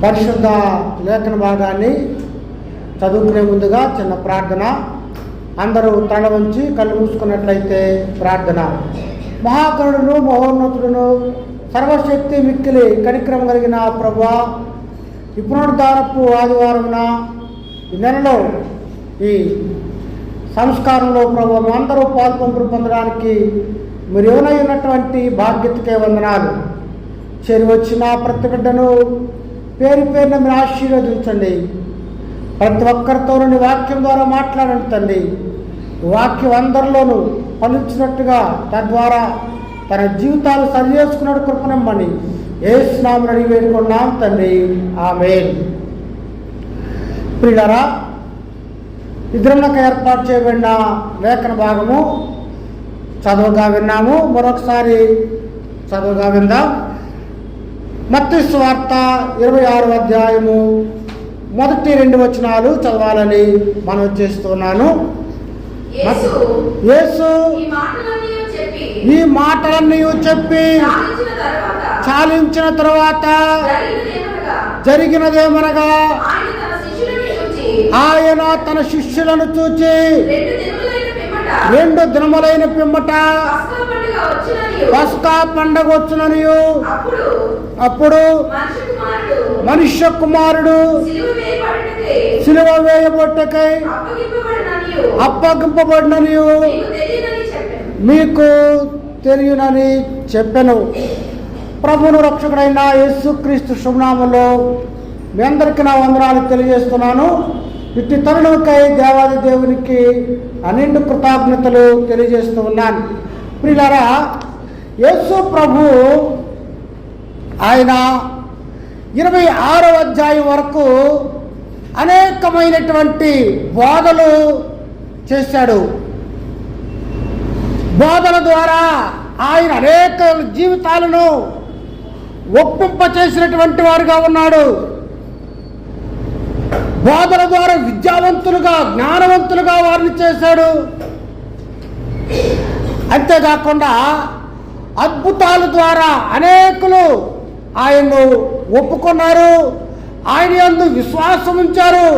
పరిశుద్ధ లేఖన భాగాన్ని చదువుకునే ముందుగా చిన్న ప్రార్థన. అందరూ తల వంచి కళ్ళు మూసుకున్నట్లయితే ప్రార్థన. మహాకరుడును మహోన్నతుడును సర్వశక్తి మిక్కిలి కనిక్రమం కలిగిన ప్రభువా, ఈ పునరుద్ధారపు ఆదివారమున ఈ నెలలో ఈ సంస్కారంలో ప్రభు అందరూ పాల్పంపులు పొందడానికి మీరు ఏమైనటువంటి బాధ్యతకే వందనాలు. చేరివచ్చిన ప్రతి బిడ్డను పేరు పేరున మీరు ఆశీర్వదించండి. ప్రతి ఒక్కరితో నీ వాక్యం ద్వారా మాట్లాడండి తండ్రి. వాక్యం అందరిలోనూ ఫలించినట్టుగా తద్వారా తన జీవితాలు సరి చేసుకున్నాడు కృపణమ్మని యేసు నామమున అడిగి వేడుకున్నాం తండ్రి, ఆమేన్. ప్రియులారా, ఇద్దరులకు ఏర్పాటు చేయబడిన లేఖన భాగము చదువుగా విన్నాము. మరొకసారి చదువుగా విందాం. మత్తయి సువార్త 26వ అధ్యాయము మొదటి 2 వచనాలు చదవాలని మనవి చేస్తున్నాను. యేసు ఈ మాటలన్నీ చెప్పి చాలించిన తరువాత జరిగినదేమనగా ఆయన తన శిష్యులను చూచి 2 దినములైన పిమ్మట పస్కా పండగ వచ్చుననియు అప్పుడు మనుష్య కుమారుడు సిలువ వేయబొట్టకై అప్పగింపబడిననియు మీకు తెలియనని చెప్పెను. ప్రభువును రక్షకుడైన యేసుక్రీస్తు శుభనామంలో మీ అందరికీ నా వందనాలు తెలియజేస్తున్నాను. ఇట్టి తరుణంకై దేవాది దేవునికి అనిండు కృతజ్ఞతలు తెలియజేస్తూ ఉన్నాను. ప్రియులారా, యేసు ప్రభు ఆయన 26వ అధ్యాయం వరకు అనేకమైనటువంటి బోధలు చేశాడు. బోధల ద్వారా ఆయన అనేక జీవితాలను ఒప్పింప చేసినటువంటి వారుగా ఉన్నాడు. బోధల ద్వారా విద్యావంతులుగా జ్ఞానవంతులుగా వారిని చేశాడు. అంతేకాకుండా అద్భుతాల ద్వారా అనేకులు ఆయన్ను ఒప్పుకున్నారు, ఆయన యందు విశ్వాసం ఉంచారు.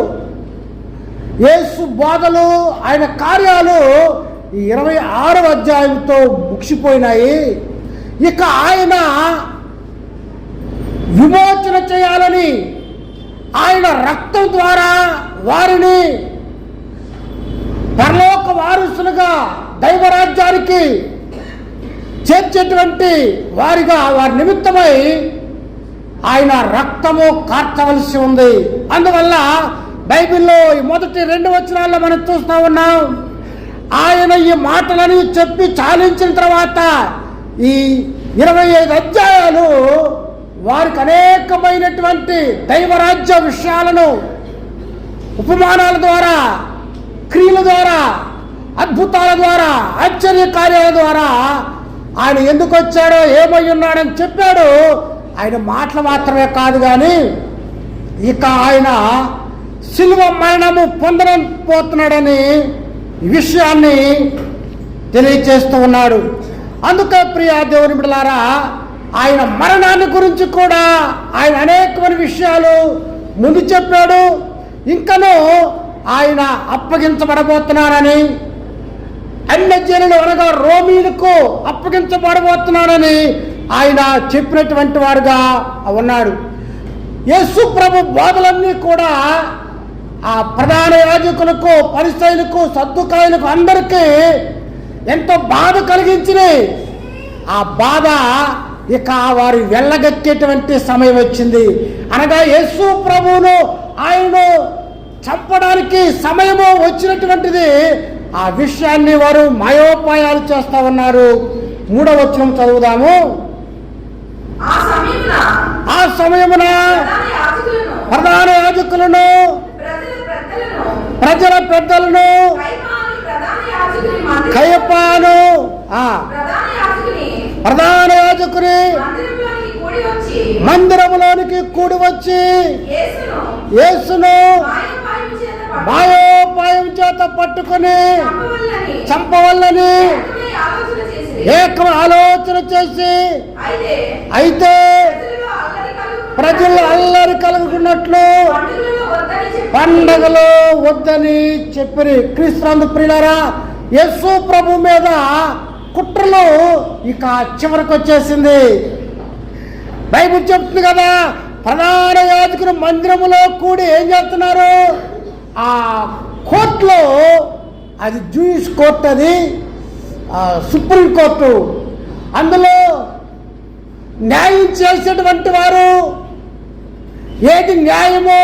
యేసు బోధలు ఆయన కార్యాలు ఈ 26వ అధ్యాయంతో ముగిసిపోయినాయి. ఇక ఆయన విమోచన చేయాలని ఆయన రక్తం ద్వారా వారిని పరలోక వారసులుగా దైవరాజ్యానికి చేర్చేటువంటి వారిగా వారి నిమిత్తమై ఆయన రక్తము కార్చవలసి ఉంది. అందువల్ల బైబిల్లో ఈ మొదటి 2 వచనాల్లో మనం చూస్తూ ఉన్నాం. ఆయన ఈ మాటలని చెప్పి చాలించిన తర్వాత ఈ 25 అధ్యాయాలు వారికి అనేకమైనటువంటి దైవరాజ్య విషయాలను ఉపమానాల ద్వారా, క్రియల ద్వారా, అద్భుతాల ద్వారా, ఆశ్చర్య కార్యాల ద్వారా ఆయన ఎందుకు వచ్చాడో, ఏమై ఉన్నాడని చెప్పాడు. ఆయన మాటలు మాత్రమే కాదు కానీ ఇక ఆయన శిలువ మరణము పొందకపోతున్నాడని ఈ విషయాన్ని తెలియచేస్తూ ఉన్నాడు. అందుకే ప్రియ దేవుని బిడ్డలారా, ఆయన మరణాన్ని గురించి కూడా ఆయన అనేకమైన విషయాలు ముందు చెప్పాడు. ఇంకనూ ఆయన అప్పగించబడబోతున్నానని, అన్యజనులు అనగా రోమీలకు అప్పగించబడబోతున్నానని ఆయన చెప్పినటువంటి వారుగా ఉన్నాడు. యేసు ప్రభు బోధలన్నీ కూడా ఆ ప్రధాన యాజకులకు, పరిసయ్యులకు, సద్దుకాయులకు అందరికీ ఎంతో బాధ కలిగించినాయి. ఆ బాధ ఇక వారు వెళ్ళగక్కేటువంటి సమయం వచ్చింది. అనగా యేసు ప్రభువును ఆయనను చంపడానికి సమయము వచ్చినటువంటిది. ఆ విషయాన్ని వారు మాయోపాయాలు చేస్తా ఉన్నారు. 3వ వచనం చదువుదాము. ఆ సమయమున ప్రధాన యాజకులను, ప్రజల పెద్దలను, కయపాను ప్రధాన యాజకుని మందిరములోనికి కూడి వచ్చి యేసును మాయోపాయం చేత పట్టుకొని చంపవల్లని ఏక ఆలోచన చేసి, అయితే ప్రజలు అల్లరి కలుగుతున్నట్లు పండగలో వద్దని చెప్పి క్రీస్తు ప్రియులారా, యేసు ప్రభు మీద కుట్రలు ఇక చివరికి వచ్చేసింది. బైబిల్ చెప్తుంది కదా, ప్రధాన యాజకులు మందిరములో కూడి ఏం చేస్తున్నారు? ఆ కోర్టులో, అది జూయిష్ కోర్టు, అది సుప్రీం కోర్టు, అందులో న్యాయం చేసేటువంటి వారు ఏది న్యాయమో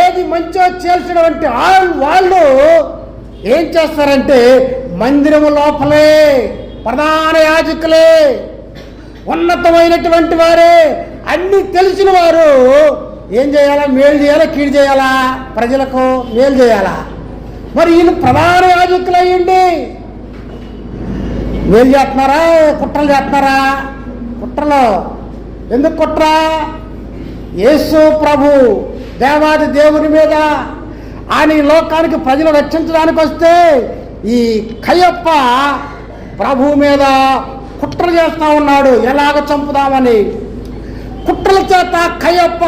ఏది మంచో చేసినటువంటి వాళ్ళు ఏం చేస్తారంటే మందిరము లోపలే ప్రధాన యాజకులే, ఉన్నతమైనటువంటి వారే, అన్ని తెలిసిన వారు ఏం చేయాలా? మేలు చేయాలా, కీడు చేయాలా? ప్రజలకు మేలు చేయాలా? మరి ఈయన ప్రధాన యాజకులు అయ్యండి మేలు చేస్తున్నారా, కుట్రలు చేస్తున్నారా? కుట్రలు ఎందుకు కుట్ర? యేసు ప్రభు దేవాది దేవుని మీద ఆయన ఈ లోకానికి ప్రజలు రక్షించడానికి వస్తే ఈ కయప్ప ప్రభు మీద కుట్ర చేస్తా ఉన్నాడు, ఎలాగ చంపుదామని. కుట్రల చేత కయప్ప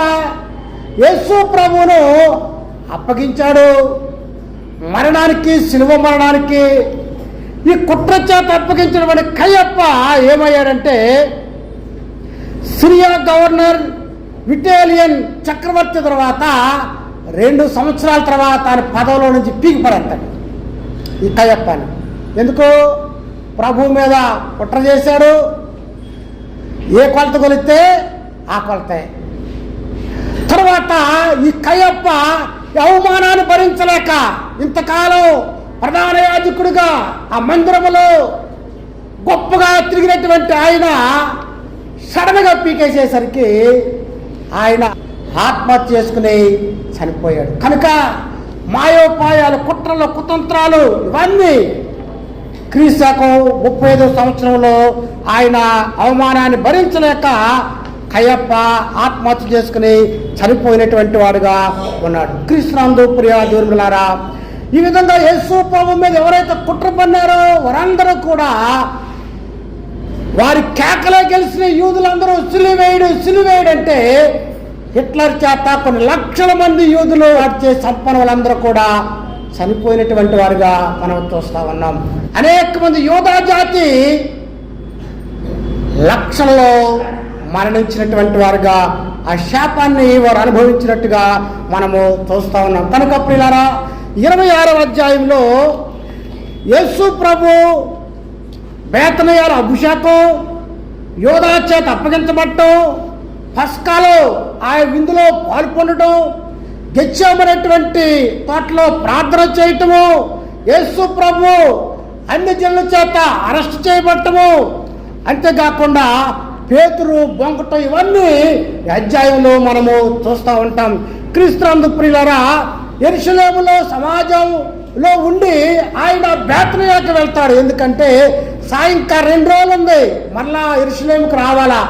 యేసు ప్రభువును అప్పగించాడు మరణానికి, శిలువ మరణానికి. ఈ కుట్ర చేత అప్పగించినటువంటి కయప్ప ఏమయ్యాడంటే, సిరియా గవర్నర్ విటేలియన్ చక్రవర్తి తర్వాత 2 సంవత్సరాల తర్వాత ఆయన పదవిలో నుంచి పీకిపడతాడు ఈ కయప్పని. ఎందుకు? ప్రభు మీద కుట్ర చేశాడు. ఏ కొలత కొలిస్తే ఆ కొలతే. తర్వాత ఈ కయప్ప అవమానాన్ని భరించలేక ఇంతకాలం ప్రధాన యాజకుడిగా ఆ మందిరములో గొప్పగా తిరిగినటువంటి ఆయన సడన్గా పీకేసేసరికి ఆయన ఆత్మహత్య చేసుకుని చనిపోయాడు. కనుక మాయోపాయాలు, కుట్రలు, కుతంత్రాలు ఇవన్నీ క్రీస్తు 35వ సంవత్సరంలో ఆయన అవమానాన్ని భరించలేక కయప్ప ఆత్మహత్య చేసుకుని చనిపోయినటువంటి వాడుగా ఉన్నాడు. క్రీస్తునందు ప్రియ దేవులారా, ఈ విధంగా యేసు ప్రభు మీద ఎవరైతే కుట్ర పన్నారో వారందరూ కూడా వారి కేకలే గెలిచిన యూదులందరూ సిలువేయుడు అంటే హిట్లర్ చేత కొన్ని లక్షల మంది యూదులు వచ్చే సంపన్న వాళ్ళందరూ కూడా చనిపోయినటువంటి వారుగా మనం చూస్తా ఉన్నాం. అనేక మంది యూదా జాతి లక్షల్లో మరణించినటువంటి వారుగా ఆ శాపాన్ని వారు అనుభవించినట్టుగా మనము చూస్తా ఉన్నాం. కనుక ప్రియులారా, 26వ అధ్యాయంలో యేసు ప్రభు బేతనియాల అభిషేకం, యోధా చేత అప్పగించబడటం, పస్కాలో ఆయన విందులో పాల్పొనడం, గెత్సేమనేటువంటి తోటలో ప్రార్థన చేయటము, యేసు ప్రభు అన్ని జనుల చేత అరెస్ట్ చేయబడటము, అంతేకాకుండా పేతురు బొంకటం, ఇవన్నీ అధ్యాయంలో మనము చూస్తూ ఉంటాం. క్రీస్తునందు ప్రియులారా, యెరూషలేములో సమాజంలో ఉండి ఆయన బేతనియాకి వెళ్తాడు. ఎందుకంటే సాయంకాలం 2 రోజులు ఉంది, మళ్ళా యెరూషలేముకు రావాలా.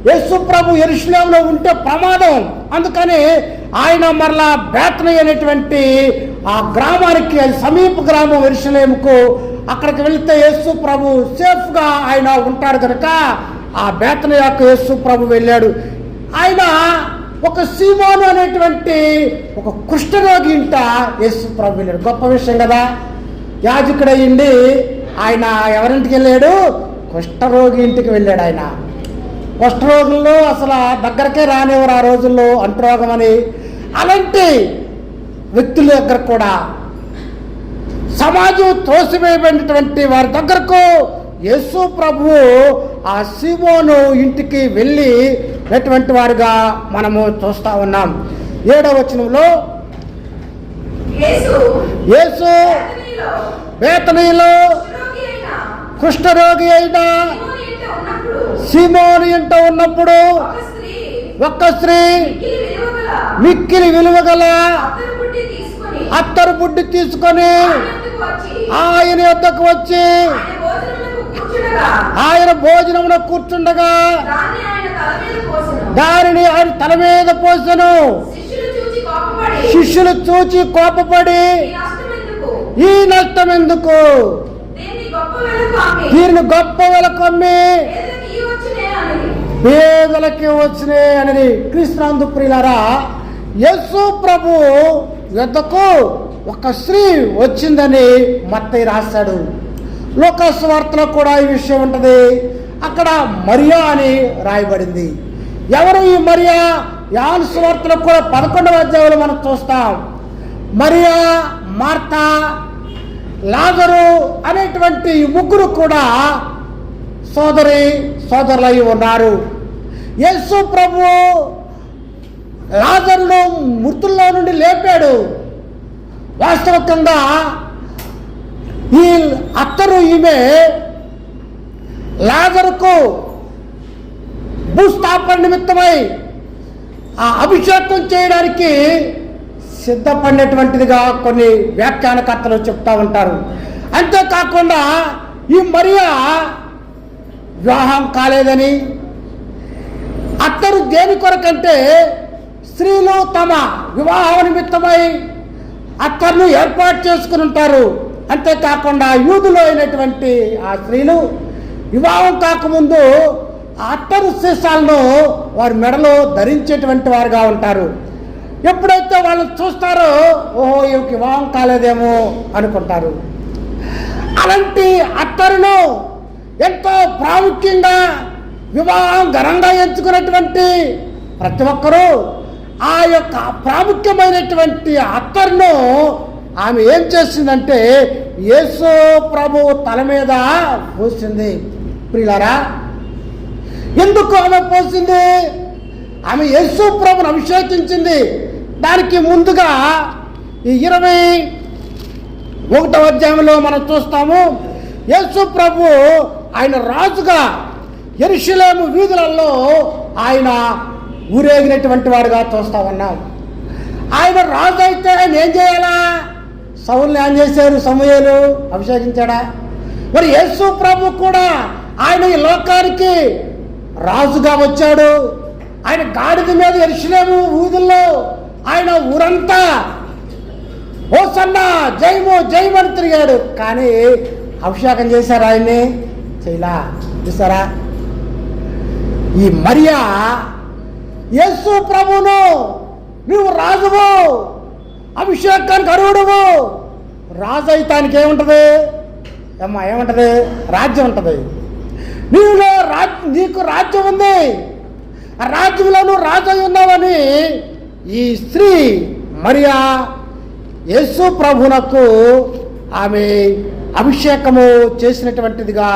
యేసు ప్రభు యెరూషలేములో ఉంటే ప్రమాదం, అందుకని ఆయన మరలా బేతనియా అనేటువంటి ఆ గ్రామానికి, సమీప గ్రామం యెరూషలేముకు, అక్కడికి వెళితే యేసు ప్రభు సేఫ్గా ఆయన ఉంటాడు కనుక ఆ బేతనియాకు యేసు ప్రభు వెళ్ళాడు. ఆయన ఒక సీమోను అనేటువంటి ఒక కుష్ఠరోగి ఇంట యేసు ప్రభు వెళ్ళాడు. గొప్ప విషయం కదా. యాజకుడయ్యిండి ఆయన ఎవరింటికి వెళ్ళాడు? కుష్ఠరోగి ఇంటికి వెళ్ళాడు. ఆయన కుష్ఠరోగుల్లో అసలు దగ్గరకే రానివ్వరు ఆ రోజుల్లో, అంటురోగం అని. అలాంటి వ్యక్తుల దగ్గర కూడా, సమాజం తోసివేయబడినటువంటి వారి దగ్గరకు యేసు ప్రభువు ఆ సీమోను ఇంటికి వెళ్ళినటువంటి వారుగా మనము చూస్తా ఉన్నాం. 7వ వచనంలో యేసు బేతనీలో కుష్ఠరోగి అయిన సీమోను ఇంట ఉన్నప్పుడు ఒక్క స్త్రీ మిక్కిలి విలువగల అత్తరు బుడ్డి తీసుకొని ఆయన యొద్దకు వచ్చి ఆయన భోజనమున కూర్చుండగా దానిని ఆయన తల మీద పోసెను. శిష్యులు చూచి కోపపడి, ఈ నష్టం ఎందుకు? దీనిని గొప్ప వెలకు అమ్మి పేదల గొర్రెలకి వచ్చినాయి అని క్రీస్తునందు ప్రియులారా, యేసు ప్రభు యొద్దకు ఒక స్త్రీ వచ్చిందని మత్తయి రాశాడు. లూకాసు వార్తలో కూడా ఈ విషయం ఉంటుంది. అక్కడ మరియా అని రాయబడింది. ఎవరు ఈ మరియా? యోహాను సువార్తలో కూడా 11వ అధ్యాయంలో మనం చూస్తాం. మరియా, మార్తా, లాజరు అనేటువంటి ఈ ముగ్గురు కూడా సోదరులై ఉన్నారు. యేసు ప్రభు లాజరును మృతుల్లో నుండి లేపాడు. వాస్తవికంగా ఈ అత్తరు ఈమె లాజరుకు భూస్థాపన నిమిత్తమై ఆ అభిషేకం చేయడానికి సిద్ధపడినటువంటిదిగా కొన్ని వ్యాఖ్యానకర్తలు చెప్తా ఉంటారు. అంతేకాకుండా ఈ మరియా వివాహం కాలేదని, అత్తరు దేని కొరకంటే స్త్రీలు తమ వివాహ నిమిత్తమై అత్తర్ను ఏర్పాటు చేసుకుని ఉంటారు. అంతేకాకుండా యూదులో అయినటువంటి ఆ స్త్రీలు వివాహం కాకముందు ఆ అత్తరు సీసాలను వారి మెడలో ధరించేటువంటి వారుగా ఉంటారు. ఎప్పుడైతే వాళ్ళు చూస్తారో, ఓహో ఈమెకి వివాహం కాలేదేమో అనుకుంటారు. అలాంటి అత్తరును ఎంతో ప్రాముఖ్యంగా వివాహం ఘనంగా ఎంచుకున్నటువంటి ప్రతి ఒక్కరూ ఆ యొక్క ప్రాముఖ్యమైనటువంటి అత్తరును ఆమె ఏం చేసిందంటే యేసు ప్రభు తల మీద పోసింది. ప్రియులారా, ఎందుకు ఆమె పోసింది? ఆమె యేసు ప్రభుని అభిషేకించింది. దానికి ముందుగా ఈ 21వ అధ్యాయంలో మనం చూస్తాము. యేసు ప్రభు ఆయన రాజుగా యెరూషలేము వీధులలో ఆయన ఊరేగినటువంటి వాడుగా చూస్తా ఉన్నాం. ఆయన రాజు అయితే ఆయన ఏం చేయాలా? సౌలుని ఏం చేశారు? సమూయేలు అభిషేకించాడా? మరి యేసు ప్రభు కూడా ఆయన ఈ లోకానికి రాజుగా వచ్చాడు. ఆయన గాడిద మీద యెరూషలేము వీధుల్లో ఆయన ఊరంతా హోసన్నా జయము జయమని తిరిగాడు. కానీ అభిషేకం చేశారు ఆయన్ని? చేయలా. చూసారా? ఈ మరియా యేసు ప్రభువును నువ్వు రాజువు, అభిషేకానికి అర్హుడువు. రాజు అయితే ఆయనకి ఏముంటుంది? అమ్మా ఏముంటుంది? రాజ్యం ఉంటుంది. నీకు రాజ్యం ఉంది, ఆ రాజ్యంలో నువ్వు రాజు అయి ఉన్నావని ఈ స్త్రీ మరియా యేసు ప్రభునకు ఆమె అభిషేకము చేసినటువంటిదిగా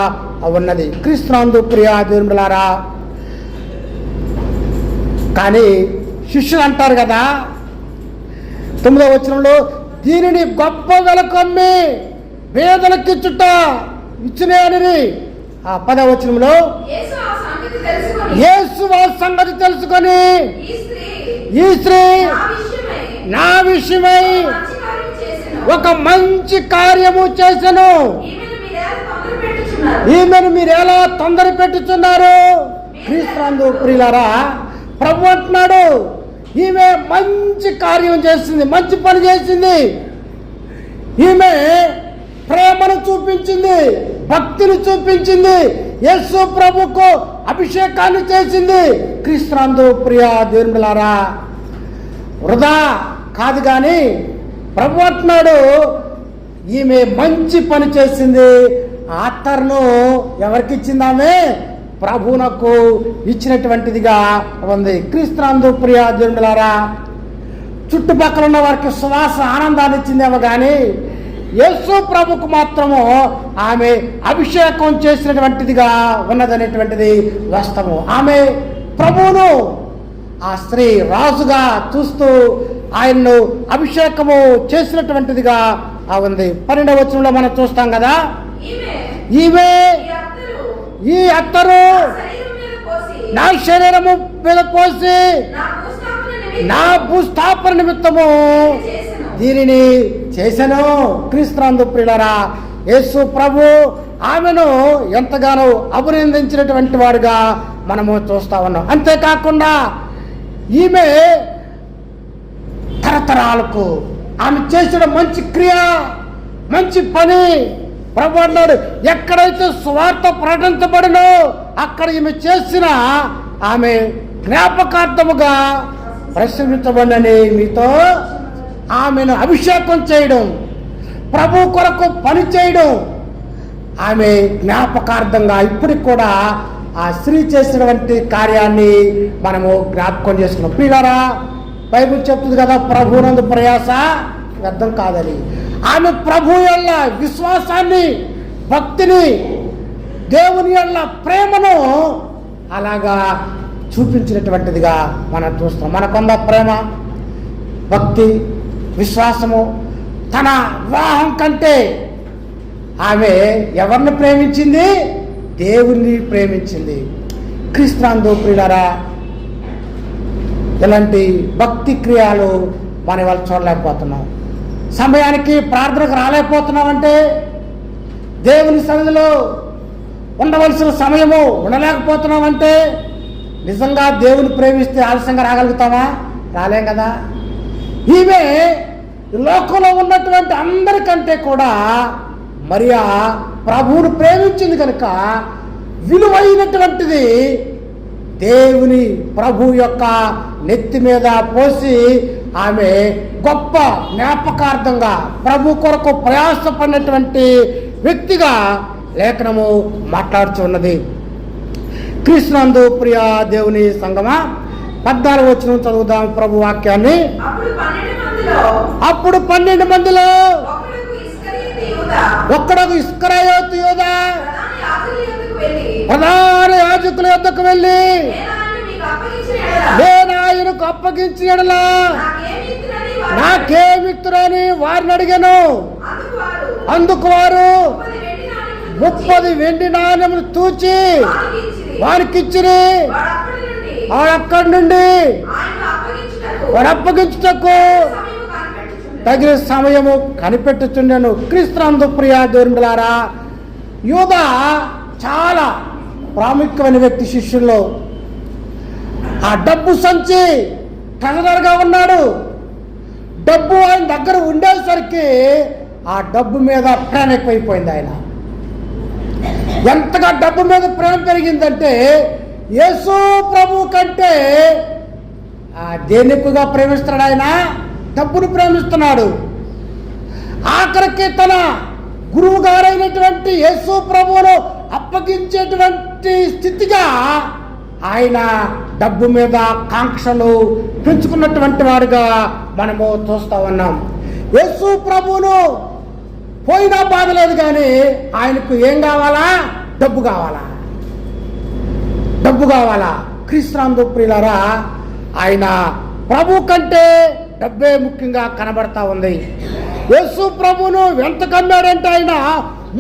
ఉన్నది. క్రీస్తునందు ప్రియా దేవులారా, కానీ శిష్యులు అంటారు కదా 9వ వచనంలో, దీనిని గొప్ప వెలకమ్మి పేదలకిచ్చుట ఇచ్చినాయని. ఆ 10వ వచనంలో యేసు ఆ సంగతి తెలుసుకొని ఈ స్త్రీ నా విషయమై ఒక మంచి కార్యము చేసెను. ఈమెను మీరు ఎలా తొందర పెట్టుచున్నారు? క్రీస్తునందు ప్రియులారా, ప్రభు అంటున్నాడు ఈమె మంచి కార్యం చేసింది, మంచి పని చేసింది. ఈమె ప్రేమను చూపించింది, భక్తిని చూపించింది, యేసు ప్రభుకు అభిషేకాన్ని చేసింది. క్రీస్తునందు ప్రియ దేవులారా, వృధా కాదు. కానీ ప్రభు అంటున్నాడు ఈమె మంచి పని చేసింది. అత్తరును ఎవరికి ఇచ్చింది? ఆమె ప్రభువునకు ఇచ్చినటువంటిదిగా ఉంది. క్రీస్తునందు ప్రియ దేవులారా, చుట్టుపక్కల ఉన్న వారికి సువాస ఆనందాన్ని ఇచ్చిందేమో కానీ యేసు ప్రభుకు మాత్రము ఆమె అభిషేకం చేసినటువంటిదిగా ఉన్నదనేటువంటిది వాస్తవం. ఆమె ప్రభువును ఆ స్త్రీ రాజుగా చూస్తూ ఆయన్ను అభిషేకము చేసినటువంటిదిగా ఉంది. 12వ వచనంలో మనం చూస్తాం కదా, ఈమె ఈ అత్తరు నా శరీరము మీద పోసి నా భూస్థాపన నిమిత్తము దీనిని చేసెను. క్రీస్తునందు ప్రియులారా, యేసు ప్రభు ఆమెను ఎంతగానో అభినందించినటువంటి వాడుగా మనము చూస్తా ఉన్నాం. అంతేకాకుండా ఈమె తరతరాలకు ఆమె చేసిన మంచి క్రియ, మంచి పని. ప్రభు అన్నాడు ఎక్కడైతే స్వార్థ ప్రకటించబడినో అక్కడ ఈమె చేసిన ఆమె జ్ఞాపకార్థముగా ప్రశ్నించబడినని మీతో ఆమెను అభిషేకం చేయడం, ప్రభు కొరకు పని చేయడం, ఆమె జ్ఞాపకార్థంగా ఇప్పటికి కూడా ఆ స్త్రీ చేసినటువంటి కార్యాన్ని మనము జ్ఞాపకం చేసుకున్నాం. ప్రియులారా, బైబిల్ చెప్తుంది కదా, ప్రభువునందు ప్రయాస వ్యర్థం కాదని. ఆమె ప్రభు యొక్క విశ్వాసాన్ని, భక్తిని, దేవుని యొక్క ప్రేమను అలాగా చూపించినటువంటిదిగా మనం చూస్తాం. మనకున్న ప్రేమ, భక్తి, విశ్వాసము తన వివాహం కంటే ఆమె ఎవరిని ప్రేమించింది? దేవుణ్ణి ప్రేమించింది. క్రీస్తునందు ప్రియులారా, ఇలాంటి భక్తి క్రియలు మన ఇవాళ చూడలేకపోతున్నాం. సమయానికి ప్రార్థనకు రాలేకపోతున్నామంటే, దేవుని సన్నిధిలో ఉండవలసిన సమయము ఉండలేకపోతున్నామంటే, నిజంగా దేవుని ప్రేమిస్తే ఆలస్యంగా రాగలుగుతామా? రాలేం కదా. ఈమె లోకంలో ఉన్నటువంటి అందరికంటే కూడా మరియా ప్రభువును ప్రేమించింది కనుక విలువైనటువంటిది దేవుని ప్రభు యొక్క నెత్తి మీద పోసి ఆమె గొప్ప జ్ఞాపకార్థంగా ప్రభు కొరకు ప్రయాసపడినటువంటి వ్యక్తిగా లేఖనము మాట్లాడుచున్నది. క్రీస్తునందు ప్రియ దేవుని సంగమా, 14వ వచనం చదువుదాం ప్రభు వాక్యాన్ని. అప్పుడు 12 మందిలో ఒక్కడకు ఇస్కరియోతు యూదా ప్రధాన యాజకుల యొద్దకు వెళ్ళి, నేను ఆయనకు అప్పగించిన యెడల నాకేమిత్తురని వారిని అడిగాను. అందుకు వారు 30 వెండి నాణెములు తూచి వారికిచ్చిరి. వాడక్కడి నుండి వాడు అప్పగించుటకు తగిన సమయము కనిపెట్టుచుండెను. క్రీస్తునందు ప్రియ దేవునిలారా, యూదా చాలా ప్రాముఖ్యమైన వ్యక్తి శిష్యుల్లో. ఆ డబ్బు సంచి ట్రెజరర్గా ఉన్నాడు. డబ్బు ఆయన దగ్గర ఉండేసరికి ఆ డబ్బు మీద ప్రేమ ఎక్కువైపోయింది. ఆయన ఎంతగా డబ్బు మీద ప్రేమ పెరిగిందంటే, యేసు ప్రభు కంటే దేన్ని ఎక్కువగా ప్రేమిస్తున్నాడు? ఆయన డబ్బును ప్రేమిస్తున్నాడు. ఆఖరికి తన గురువు గారైనటువంటి యేసు ప్రభువును అప్పగించేటువంటి స్థితిగా ఆయన డబ్బు మీద కాంక్షలు పెంచుకున్నటువంటి వాడుగా మనము చూస్తూ ఉన్నాం. యేసు ప్రభువును పోయినా బాధ లేదు, కానీ ఆయనకు ఏం కావాలా? డబ్బు కావాలా, డబ్బు కావాలా. క్రీస్తునందు ప్రియులారా, ఆయన ప్రభు కంటే డబ్బే ముఖ్యంగా కనబడతా ఉంది. యేసు ప్రభువును ఎంత కమ్మాడంటే, ఆయన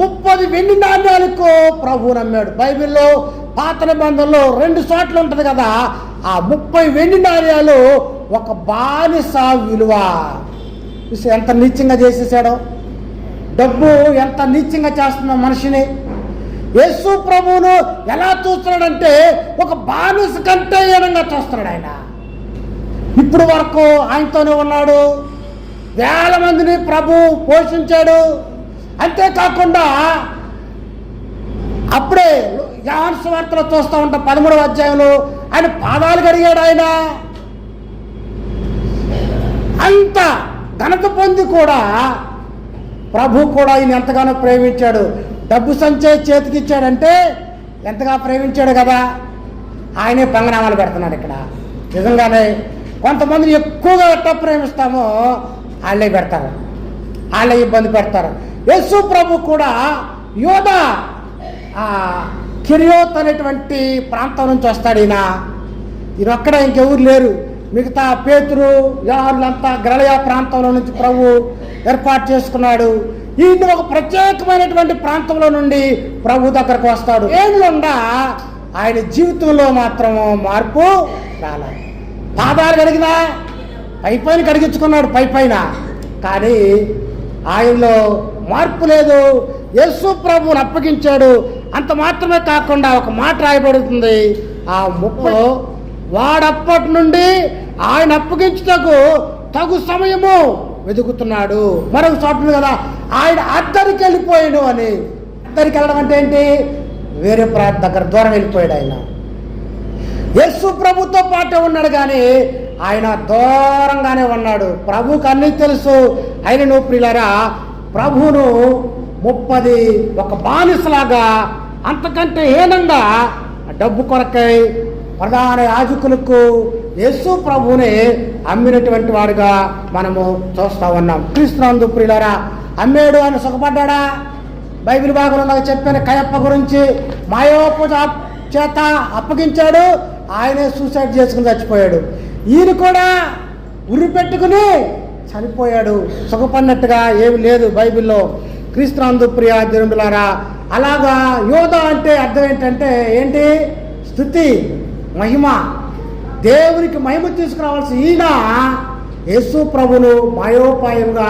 30 వెండి నాణ్యాలకు ప్రభువు నమ్మాడు. బైబిల్లో పాత నిబంధనలో 2 చోట్ల ఉంటుంది కదా, ఆ 30 వెండి నాణ్యాలు ఒక బానిస విలువ. ఎంత నీచంగా చేసేసాడో, డబ్బు ఎంత నీచంగా చేస్తుందో మనిషిని. యేసు ప్రభువును ఎలా చూస్తున్నాడంటే, ఒక బానిస కంటే ఏనంగా చూస్తున్నాడు. ఆయన ఇప్పుడు వరకు ఆయనతోనే ఉన్నాడు, వేల మందిని ప్రభు పోషించాడు. అంతేకాకుండా అప్పుడే యోహాను సువార్తలో చూస్తూ ఉంటాం, 13వ అధ్యాయంలో ఆయన పాదాలు కడిగాడు. ఆయన అంత ఘనత పొంది కూడా ప్రభు కూడా ఆయన ఎంతగానో ప్రేమించాడు. డబ్బు సంచే చేతికిచ్చాడంటే ఎంతగా ప్రేమించాడు కదా. ఆయనే పంగనామాలు పెడుతున్నాడు ఇక్కడ. నిజంగానే కొంతమందిని ఎక్కువగా ఎట్లా ప్రేమిస్తామో వాళ్ళే పెడతారు, వాళ్ళే ఇబ్బంది పెడతారు. యేసు ప్రభు కూడా యోధా కిరియోత్ అనేటువంటి ప్రాంతం నుంచి వస్తాడు. ఈయన ఒక్కడ ఇంకెవరు లేరు. మిగతా పేతురు, యోహానులంతా గలిలయ ప్రాంతంలో నుంచి ప్రభు ఏర్పాటు చేసుకున్నాడు. ఈయన ఒక ప్రత్యేకమైనటువంటి ప్రాంతంలో నుండి ప్రభు దగ్గరకు వస్తాడు. ఏమిలుండా ఆయన జీవితంలో మాత్రము మార్పు రాలేదు. పాదాలు కడిగినా పైపైన కడిగించుకున్నాడు, పైపైన, కానీ ఆయనలో మార్పు లేదు. యేసు ప్రభువుని అప్పగించాడు. అంత మాత్రమే కాకుండా ఒక మాట రాయబడుతుంది ఆ 30, వాడప్పటి నుండి ఆయన అప్పగించుటకు తగు సమయము వెతుకుతున్నాడు. మరొక చోట కదా, ఆయన అద్దరికి వెళ్ళిపోయాడు అని. అద్దరికి వెళ్ళడం అంటే ఏంటి? వేరే దగ్గర దూరం వెళ్ళిపోయాడు. ఆయన యేసు ప్రభుతో పాటే ఉన్నాడు, కానీ ఆయన దూరంగానే ఉన్నాడు. ప్రభుకు అన్నీ తెలుసు. అయినను ప్రియులారా, ప్రభువును 30 ఒక బానిసలాగా, అంతకంటే హీనంగా డబ్బు కొరకై ప్రధాన యాజకులకు యేసు ప్రభువుని అమ్మినటువంటి వాడుగా మనము చూస్తా ఉన్నాం. క్రీస్తునందు ప్రియులారా, అమ్మేడు అని సుఖపడ్డా? బైబిల్ భాగంలో నాకు చెప్పిన కయప్ప గురించి మాయోపు చేత అప్పగించాడు, ఆయనే సూసైడ్ చేసుకుని చచ్చిపోయాడు. ఈయన కూడా ఉరి పెట్టుకుని చనిపోయాడు. సుఖపడినట్టుగా ఏమి లేదు బైబిల్లో. క్రీస్తునందు ప్రియ దేవులారా, అలాగా యోధ అంటే అర్థం ఏంటంటే ఏంటి? స్తుతి, మహిమ, దేవునికి మహిమ తీసుకురావాల్సి ఈయన యేసు ప్రభును మాయోపాయంగా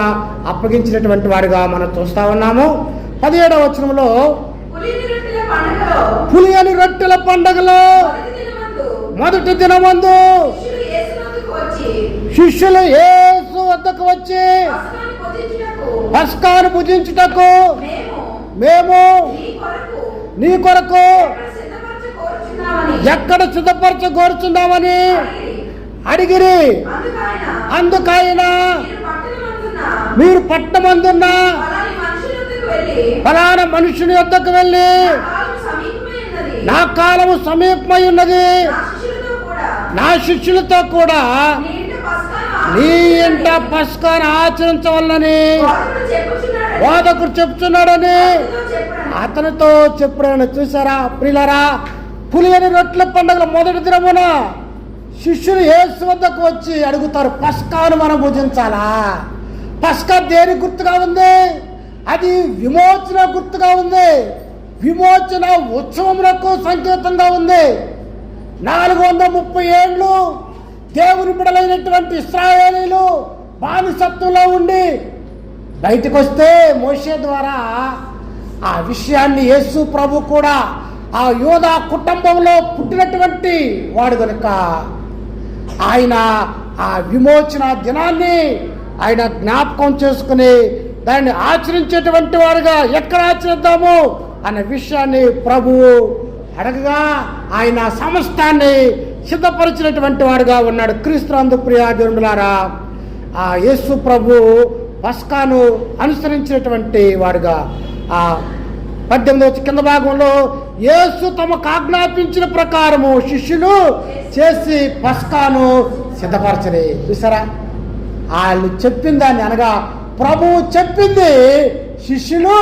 అప్పగించినటువంటి వాడిగా మనం చూస్తా ఉన్నాము. 17వ వచనంలో, పులియని రొట్టెల పండగలో మొదటి దినమందు శిష్యులు యేసు వద్దకు వచ్చి పస్కాను భుజించుటకు మేము నీ కొరకు ఎక్కడ సిద్ధపరచ కోరుచున్నామని అడిగిరి. అందుకైనా మీరు పట్టణమందున్న ఫలానా మనుషుని వద్దకు వెళ్ళి నా కాలము సమీపమై ఉన్నది, నా శిష్యులతో కూడా నీ ఇంట పస్కాను ఆచరించవల్లని బోధకుడు చెప్తున్నాడని అతనితో చెప్పాను. చూసారా ప్రియులారా, పులియని రొట్టెల పండుగల మొదటి దినమున శిష్యులు యేసు వద్దకు వచ్చి అడుగుతారు, పస్కాను మనం భుజించాలా? పస్కా దేని గుర్తుగా ఉంది? అది విమోచన గుర్తుగా ఉంది. విమోచన ఉత్సవములకు సంకేతంగా ఉంది. 430 ఏళ్ళు దేవుని బిడ్డలైనటువంటి ఇశ్రాయేలీలు బానిసత్వంలో ఉండి బయటకు వస్తే మోషే ద్వారా ఆ విషయాన్ని యేసు ప్రభు కూడా ఆ యోధా కుటుంబంలో పుట్టినటువంటి వాడు కనుక ఆయన ఆ విమోచన దినాన్ని ఆయన జ్ఞాపకం చేసుకుని దాన్ని ఆచరించేటువంటి వాడుగా ఎక్కడ ఆచరిద్దాము అనే విషయాన్ని ప్రభువు అడగగా ఆయన సమస్తాన్ని సిద్ధపరిచినటువంటి వాడుగా ఉన్నాడు. క్రీస్తునందు ప్రియ దేవులారా, ఆ యేసు ప్రభు పస్కాను అనుసరించినటువంటి వాడుగా ఆ 18వ కింద భాగంలో యేసు తమకు ఆజ్ఞాపించిన ప్రకారము శిష్యులు చేసి పస్కాను సిద్ధపరచని. చూసారా, వాళ్ళు చెప్పిన దాన్ని అనగా ప్రభువు చెప్పింది శిష్యులు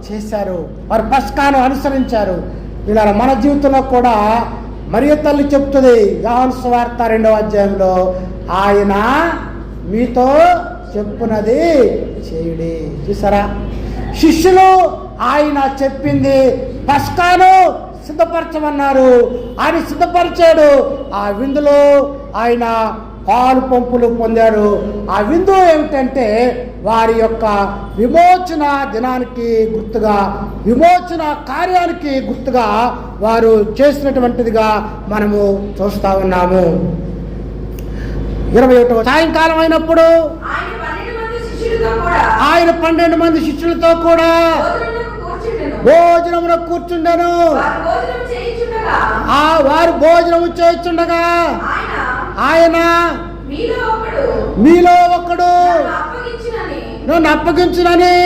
చేశారు, వారు పస్కాను అనుసరించారు. ఇలా మన జీవితంలో కూడా మరియ తల్లి చెప్తుంది యోహాను సువార్త 2వ అధ్యాయంలో, ఆయన మీతో చెప్పునది చేయుడి. చూసారా, శిష్యులు ఆయన చెప్పింది పస్కాను సిద్ధపరచమన్నారు, ఆయన సిద్ధపరిచాడు. ఆ విందులో ఆయన పాలు పంపులు పొందారు. ఆ విందు ఏమిటంటే వారి యొక్క విమోచన దినానికి గుర్తుగా, విమోచన కార్యానికి గుర్తుగా వారు చేసినటువంటిదిగా మనము చూస్తా ఉన్నాము. 21వ సాయంకాలం అయినప్పుడు ఆయన 12 మంది శిష్యులతో కూడా భోజనమున కూర్చుండెను. వారు భోజనము చేయుచుండగా ఆయన మీలో ఒకడు నన్ను అప్పగించునని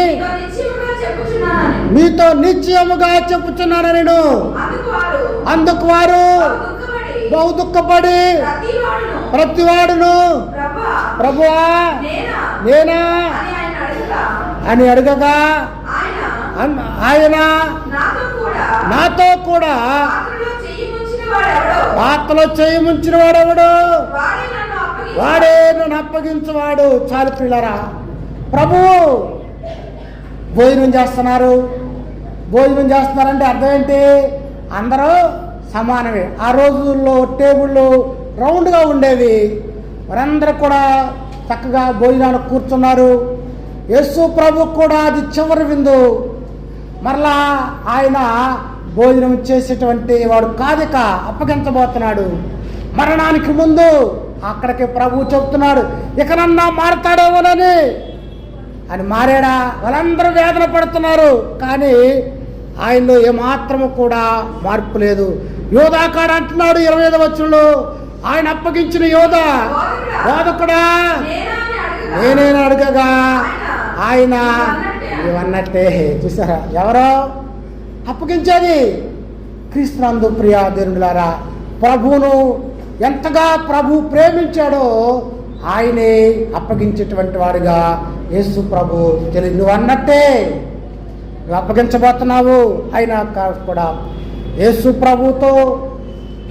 మీతో నిశ్చయముగా చెప్పుచున్నాను నేను. అందుకు వారు బహు దుఃఖపడి ప్రతివాడును ప్రభువా నేనా అని అడగగా ఆయన నాతో కూడా పాత్రలో చేయి ముంచిన వాడెవడు? వాడే నన్ను అప్పగించువాడు. చాలు పిల్లరా, ప్రభువు భోజనం చేస్తున్నారంటే అర్థం ఏంటి? అందరూ సమానమే. ఆ రోజుల్లో టేబుళ్ళు రౌండ్గా ఉండేవి. వారందరూ కూడా చక్కగా భోజనానికి కూర్చున్నారు. యేసు ప్రభు కూడా అది చివరి విందు. మరలా ఆయన భోజనం చేసేటువంటి వాడు కాదిక, అప్పగించబోతున్నాడు. మరణానికి ముందు అక్కడికి ప్రభు చెప్తున్నాడు, ఇకనన్నా మారతాడేమోనని. అని మారాడా? వాళ్ళందరూ వేదన పడుతున్నారు, కానీ ఆయనలో ఏమాత్రము కూడా మార్పు లేదు. యోధాకాడ అంటున్నాడు 25వ వచనంలో, ఆయన అప్పగించిన యోధా, బోధకుడా నేనేనా అడగగా ఆయన ఇవన్నట్టే. చూసారా, ఎవరో అప్పగించేది? క్రీస్తునందు ప్రియ దేవులారా, ప్రభువును ఎంతగా ప్రభు ప్రేమించాడో ఆయనే అప్పగించేటువంటి వాడుగా యేసు ప్రభు తెలియదు. నువ్వు అన్నట్టే నువ్వు అప్పగించబోతున్నావు. అయినా కూడా యేసు ప్రభుతో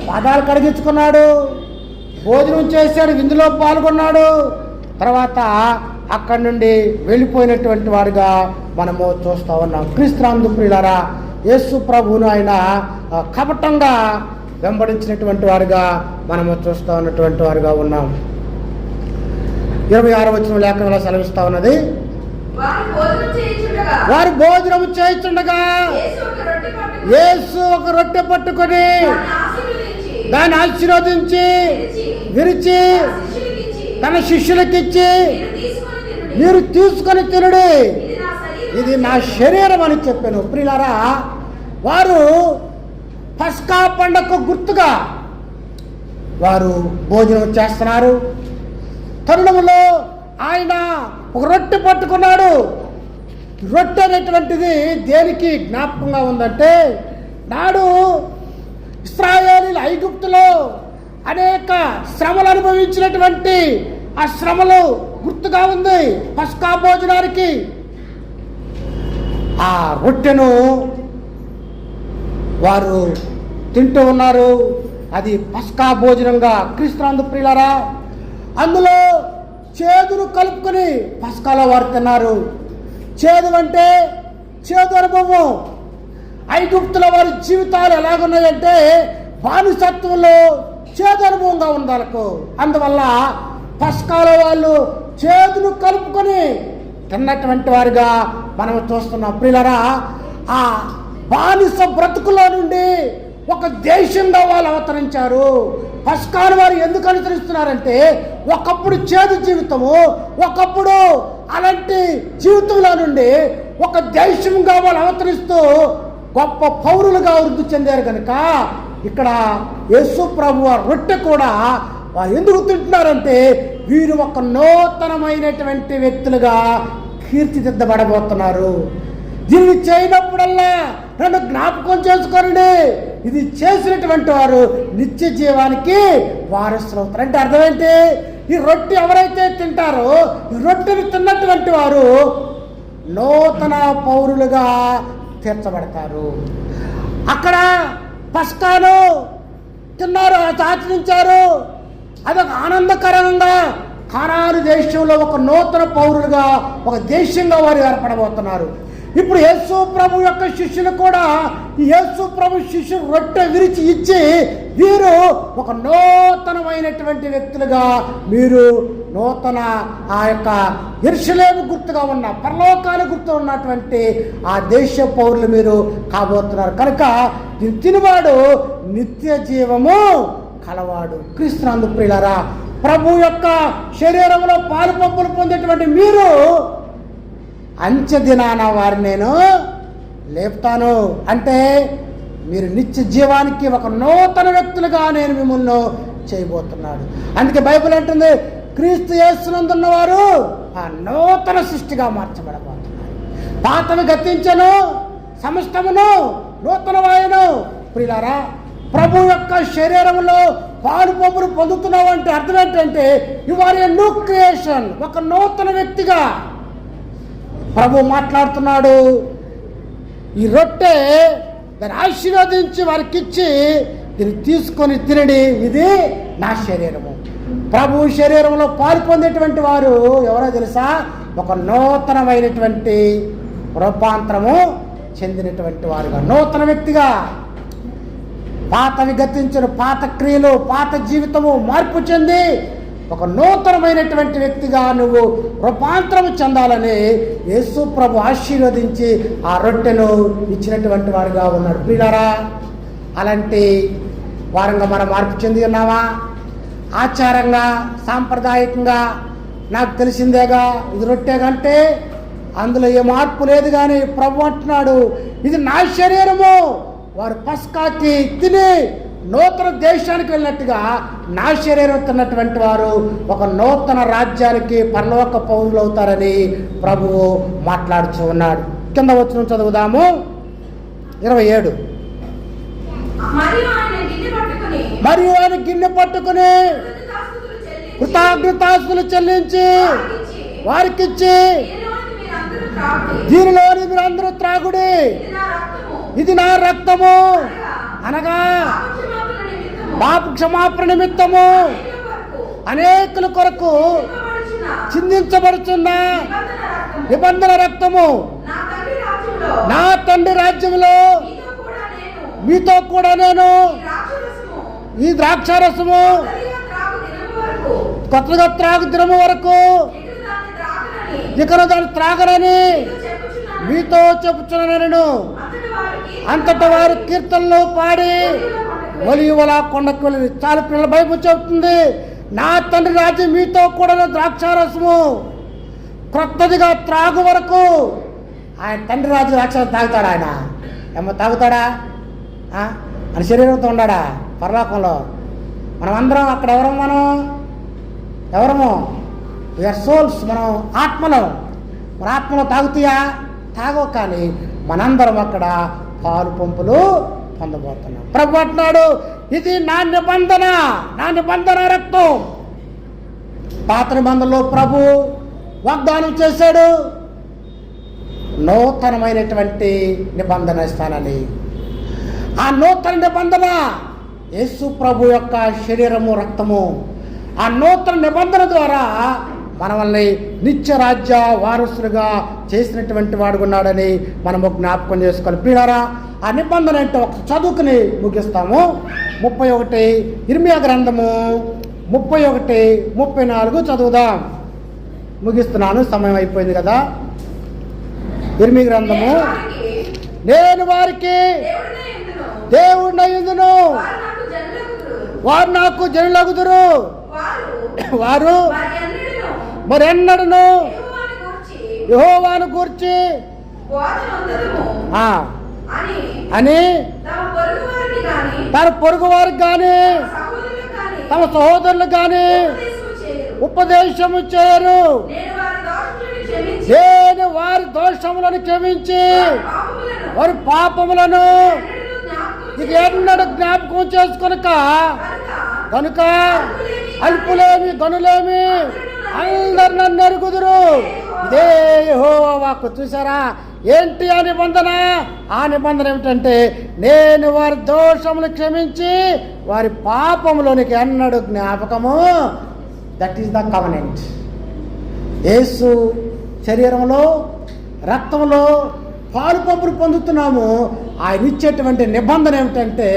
పాదాలు కడిగించుకున్నాడు, భోజనం చేశాడు, విందులో పాల్గొన్నాడు. తర్వాత అక్కడి నుండి వెళ్ళిపోయినటువంటి వాడుగా మనము చూస్తూ ఉన్నాం. క్రీస్తునందు ప్రియులారా, యేసు ప్రభువును ఆయన కపటంగా వెంబడించినటువంటి వారుగా మనము చూస్తూ ఉన్నటువంటి వారుగా ఉన్నాం. 26వ వచనం లేఖనంలో సెలవిస్తా ఉన్నది, వారు భోజనం చేయించుండగా యేసు ఒక రొట్టె పట్టుకొని దాన్ని ఆశీర్వదించి విరిచి తన శిష్యులకిచ్చి, మీరు తీసుకొని తినుడి, ఇది నా శరీరం అని చెప్పాను. ప్రియులారా, వారు పస్కా పండగకు గుర్తుగా వారు భోజనం చేస్తున్నారు. తరుణంలో ఆయన ఒక రొట్టె పట్టుకున్నాడు. రొట్టె అనేటువంటిది దేనికి జ్ఞాపకంగా ఉందంటే, నాడు ఇశ్రాయేలీయులు ఐగుప్తులో అనేక శ్రమలు అనుభవించినటువంటి ఆ శ్రమలు గుర్తుగా ఉంది పస్కా భోజనానికి. ఆ రొట్టెను వారు తింటూ ఉన్నారు. అది పస్కా భోజనంగా. క్రీస్తునందు ప్రియులారా, అందులో చేదును కలుపుకొని పస్కాలో వారు తిన్నారు. చేదు అంటే చేదు అనుభవం. ఐగుప్తుల వారి జీవితాలు ఎలాగున్నాయంటే బానిసత్వంలో చేదు అనుభవంగా ఉండాలకు. అందువల్ల పస్కాలో వాళ్ళు చేదును కలుపుకొని తిన్నటువంటి వారుగా మనం చూస్తున్నాం. ప్రియులారా, ఆ బానిస బ్రతుకులో నుండి ఒక దేశంగా వాళ్ళు అవతరించారు. పస్కాను వారు ఎందుకు అనుసరిస్తున్నారంటే, ఒకప్పుడు చేదు జీవితము, ఒకప్పుడు అలాంటి జీవితంలో నుండి ఒక దేశంగా వాళ్ళు అవతరిస్తూ గొప్ప పౌరులుగా వృద్ధి చెందారు కనుక ఇక్కడ యేసు ప్రభు రొట్టె కూడా వారు ఎందుకు తింటున్నారంటే, వీరు ఒక నూతనమైనటువంటి వ్యక్తులుగా కీర్తిదిద్దబడబోతున్నారు. దీన్ని చేయనప్పుడల్లా నన్ను జ్ఞాపకం చేసుకోండి, ఇది చేసినటువంటి వారు నిత్య జీవానికి వారసులు అవుతారు. అంటే అర్థం ఏంటి? ఈ రొట్టె ఎవరైతే తింటారో, ఈ రొట్టెను తిన్నటువంటి వారు నూతన పౌరులుగా తీర్చబడతారు. అక్కడ పస్కాను తిన్నారు, ఆచరించారు. అదొక ఆనందకరంగా కానాను దేశంలో ఒక నూతన పౌరులుగా, ఒక దేశంగా వారు ఏర్పడబోతున్నారు. ఇప్పుడు యేసు ప్రభు యొక్క శిష్యులు కూడా ఈ యేసు ప్రభు శిష్యులు రొట్టె విరిచి ఇచ్చి, వీరు ఒక నూతనమైనటువంటి వ్యక్తులుగా, మీరు నూతన ఆ యొక్క యెరూషలేము గుర్తుగా ఉన్న, పరలోకాలు గుర్తు ఉన్నటువంటి ఆ దేశ పౌరులు మీరు కాబోతున్నారు. కనుక తినువాడు నిత్య జీవము కలవాడు. క్రీస్తునందు ప్రియులారా, ప్రభు యొక్క శరీరంలో పాలు పంపులు పొందేటువంటి మీరు అంచె దినాన వారిని నేను లేపుతాను. అంటే మీరు నిత్య జీవానికి ఒక నూతన వ్యక్తులుగా నేను మిమ్మల్ని చేయబోతున్నాడు. అందుకే బైబిల్ అంటుంది, క్రీస్తు యేసునందున్న వారు ఆ నూతన సృష్టిగా మార్చబడబోతున్నారు. పాతను గతించను, సమస్తమును నూతనమాయను. ప్రియులారా, ప్రభు యొక్క శరీరంలో పాలు పంపులు పొందుతున్నావు అంటే అర్థం ఏంటంటే, you are a new creation. ఒక నూతన వ్యక్తిగా ప్రభు మాట్లాడుతున్నాడు. ఈ రొట్టె దాన్ని ఆశీర్వదించి వారికి ఇచ్చి, దీన్ని తీసుకొని తినడి, ఇది నా శరీరము. ప్రభు శరీరంలో పాలు పొందేటువంటి వారు ఎవరో తెలుసా? ఒక నూతనమైనటువంటి రూపాంతరము చెందినటువంటి వారుగా, నూతన వ్యక్తిగా. పాతవి గతించిన, పాత క్రియలు, పాత జీవితము మార్పు చెంది ఒక నూతనమైనటువంటి వ్యక్తిగా నువ్వు రూపాంతరము చెందాలని యేసు ప్రభు ఆశీర్వదించి ఆ రొట్టెను ఇచ్చినటువంటి వారుగా ఉన్నాడు. ప్రియులారా, అలాంటి వారంగా మనం మార్పు చెంది ఉన్నావా? ఆచారంగా, సాంప్రదాయకంగా నాకు తెలిసిందేగా ఇది రొట్టె కంటే అందులో ఏ మార్పు లేదు. కానీ ప్రభు అంటున్నాడు, ఇది నా శరీరము. వారు పస్కాకి తిని నూతన దేశానికి వెళ్ళినట్టుగా నా శరీరం తిన్నటువంటి వారు ఒక నూతన రాజ్యానికి పరలోక పౌరులు అవుతారని ప్రభువు మాట్లాడుతూ ఉన్నాడు. కింద వచ్చిన చదువుదాము 27. మరియు ఆయన గిన్నె పట్టుకుని కృతజ్ఞతాస్తులు చెల్లించి వారికిచ్చి, దీనిలోని మీరు అందరూ త్రాగుడి, ఇది నా రక్తము, అనగా పాప క్షమాపణ నిమిత్తము అనేకుల కొరకు చిందించబడుతున్న నిబంధన రక్తము. నా తండ్రి రాజ్యంలో మీతో కూడా నేను ఈ ద్రాక్షారసము కొత్తగా త్రాగు దినము వరకు ఇకను దాన్ని త్రాగనని మీతో చెప్పుచున్నాను నేను. అంతటా వారు కీర్తనలు పాడి ఒలీవల కొండకు వెళ్ళి, చాలా పిల్లల బైబిల్ చెబుతుంది, నా తండ్రి రాజ్యం మీతో కూడా ద్రాక్షారసము క్రొత్తదిగా త్రాగు వరకు. ఆయన తండ్రి రాజు ద్రాక్షారసం తాగుతాడా? ఆయన ఏమో తాగుతాడా? ఆయన శరీరంతో ఉన్నాడా పరలోకంలో? మనం అందరం అక్కడ ఎవరము వీఆర్ సోల్స్, మనం ఆత్మలో. మన ఆత్మలో తాగుతాయా? తాగో. కానీ మనందరం అక్కడ పాలు పంపులు పొందబోతున్నాం. ప్రభు అంటున్నాడు, ఇది నా నిబంధన రక్తం. పాత నిబంధనలో ప్రభు వాగ్దానం చేశాడు, నూతనమైనటువంటి నిబంధన ఇస్తానని. ఆ నూతన నిబంధన యేసు ప్రభు యొక్క శరీరము, రక్తము. ఆ నూతన నిబంధన ద్వారా మనల్ని నిత్యరాజ్య వారసులుగా చేసినటువంటి వాడు ఉన్నాడని మనము జ్ఞాపకం చేసుకోవాలి. ప్రియులారా, ఆ నిబంధన అంటే ఒక చదువుకుని ముగిస్తాము. 31 ఇర్మియా గ్రంథము 31-34 చదువుదాం. ముగిస్తున్నాను, సమయం అయిపోయింది కదా. ఇర్మియా గ్రంథము, నేను వారికి దేవుడినయుందును, వారు నాకు జనులగుదురు, వారు మరెన్నడను యెహోవాను గూర్చి అని తన పొరుగు వారికి కానీ తమ సహోదరులకు కానీ ఉపదేశము చేయరు. నేను వారి దోషములను క్షమించి వారి పాపములను ఇక ఎన్నడూ జ్ఞాపకం చేసుకొనక, కనుక అల్పులేమి గనులేమి అందరు నన్ను ఎరుగుదురు. ఇదే యెహోవా వాక్కు. చూసారా ఏంటి ఆ నిబంధన? ఆ నిబంధన ఏమిటంటే, నేను వారి దోషములు క్షమించి వారి పాపములోనికి ఎన్నడూ జ్ఞాపకము. That is the covenant. Yesu శరీరంలో, రక్తంలో పాలు పంపులు పొందుతున్నాము. ఆయన ఇచ్చేటువంటి నిబంధన ఏమిటంటే,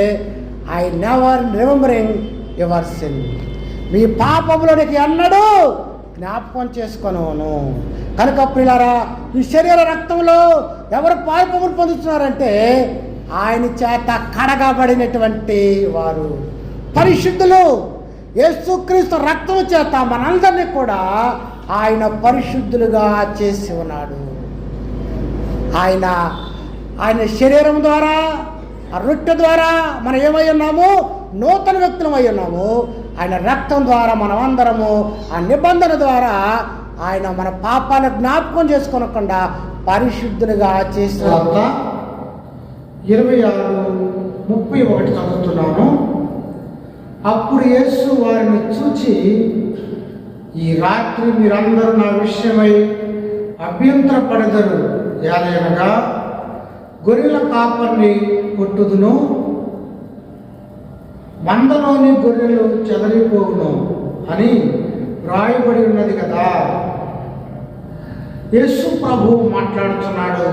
I never remembering your sin. మీ పాపములోనికి ఎన్నడూ జ్ఞాపకం చేసుకొను. కనుక ప్రియులారా, ఈ శరీర రక్తంలో ఎవరు పాలు పంపులు పొందుతున్నారంటే, ఆయన చేత కడగబడినటువంటి వారు, పరిశుద్ధులు. యేసుక్రీస్తు రక్తం చేత మనందరినీ కూడా ఆయన పరిశుద్ధులుగా చేసి ఉన్నాడు. ఆయన శరీరం ద్వారా, ఆ రొట్టె ద్వారా మనం ఏమై ఉన్నాము? నూతన వ్యక్తులం అయి ఉన్నాము. ఆయన రక్తం ద్వారా మనమందరము, ఆ నిబంధన ద్వారా ఆయన మన పాపాలను జ్ఞాపకం చేసుకోనకుండా పరిశుద్ధులుగా చేసిన 26-31 చదువుతున్నాను. అప్పుడు యేసు వారిని చూచి, ఈ రాత్రి మీరందరూ నా విషయమై అభ్యంతరపడెదరు. ఏలయనగా గొర్రెల కాపర్ని కొట్టుదును, మందలోని గొర్రెలు చెదరిపోవును అని రాయబడి ఉన్నది కదా. యేసు ప్రభువు మాట్లాడుతున్నాడు,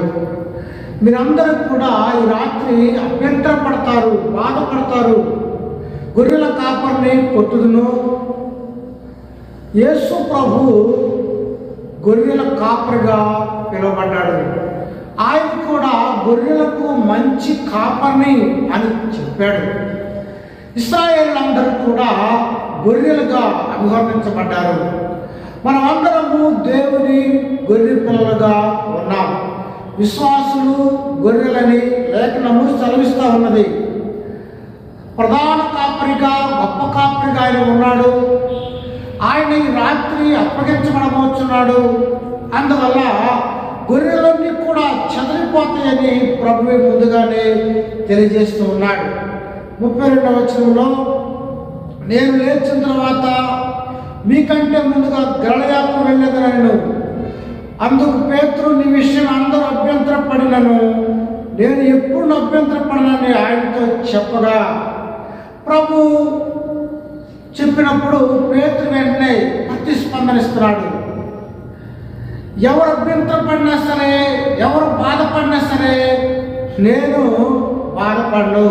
మీరందరూ కూడా ఈ రాత్రి అభ్యంతరపడతారు, బాధపడతారు. గొర్రెల కాపర్ని కొట్టుదును. యేసు ప్రభువు గొర్రెల కాపరిగా పిలువబడ్డాడు. ఆయన కూడా గొర్రెలకు మంచి కాపర్ని అని చెప్పాడు. ఇశ్రాయేలులందరూ కూడా గొర్రెలుగా అభివర్ణించబడ్డారు. మనమందరము దేవుని గొర్రె పిల్లలుగా ఉన్నాం. విశ్వాసులు గొర్రెలని లేఖనము సెలవిస్తూ ఉన్నది. ప్రధాన కాపరిగా, గొప్ప కాపరిగా ఆయన ఉన్నాడు. ఆయన ఈ రాత్రి అప్పగించబడబోతున్నాడు. అందువల్ల గొర్రెలన్నీ కూడా చెదిరిపోతాయని ప్రభువే ముందుగానే తెలియజేస్తూ ఉన్నాడు. 32వ వచనంలో, నేను లేచిన తర్వాత మీకంటే ముందుగా గలిలయకు వెళ్ళేదనను. అందుకు పేతురు, నీ విషయం అందరూ అభ్యంతరపడినను నేను ఎప్పుడు అభ్యంతరపడనని ఆయనతో చెప్పగా, ప్రభు చెప్పినప్పుడు పేతురు వెంటనే ప్రతిస్పందనిస్తున్నాడు. ఎవరు అభ్యంతరపడినా సరే, ఎవరు బాధపడినా సరే నేను బాధపడను.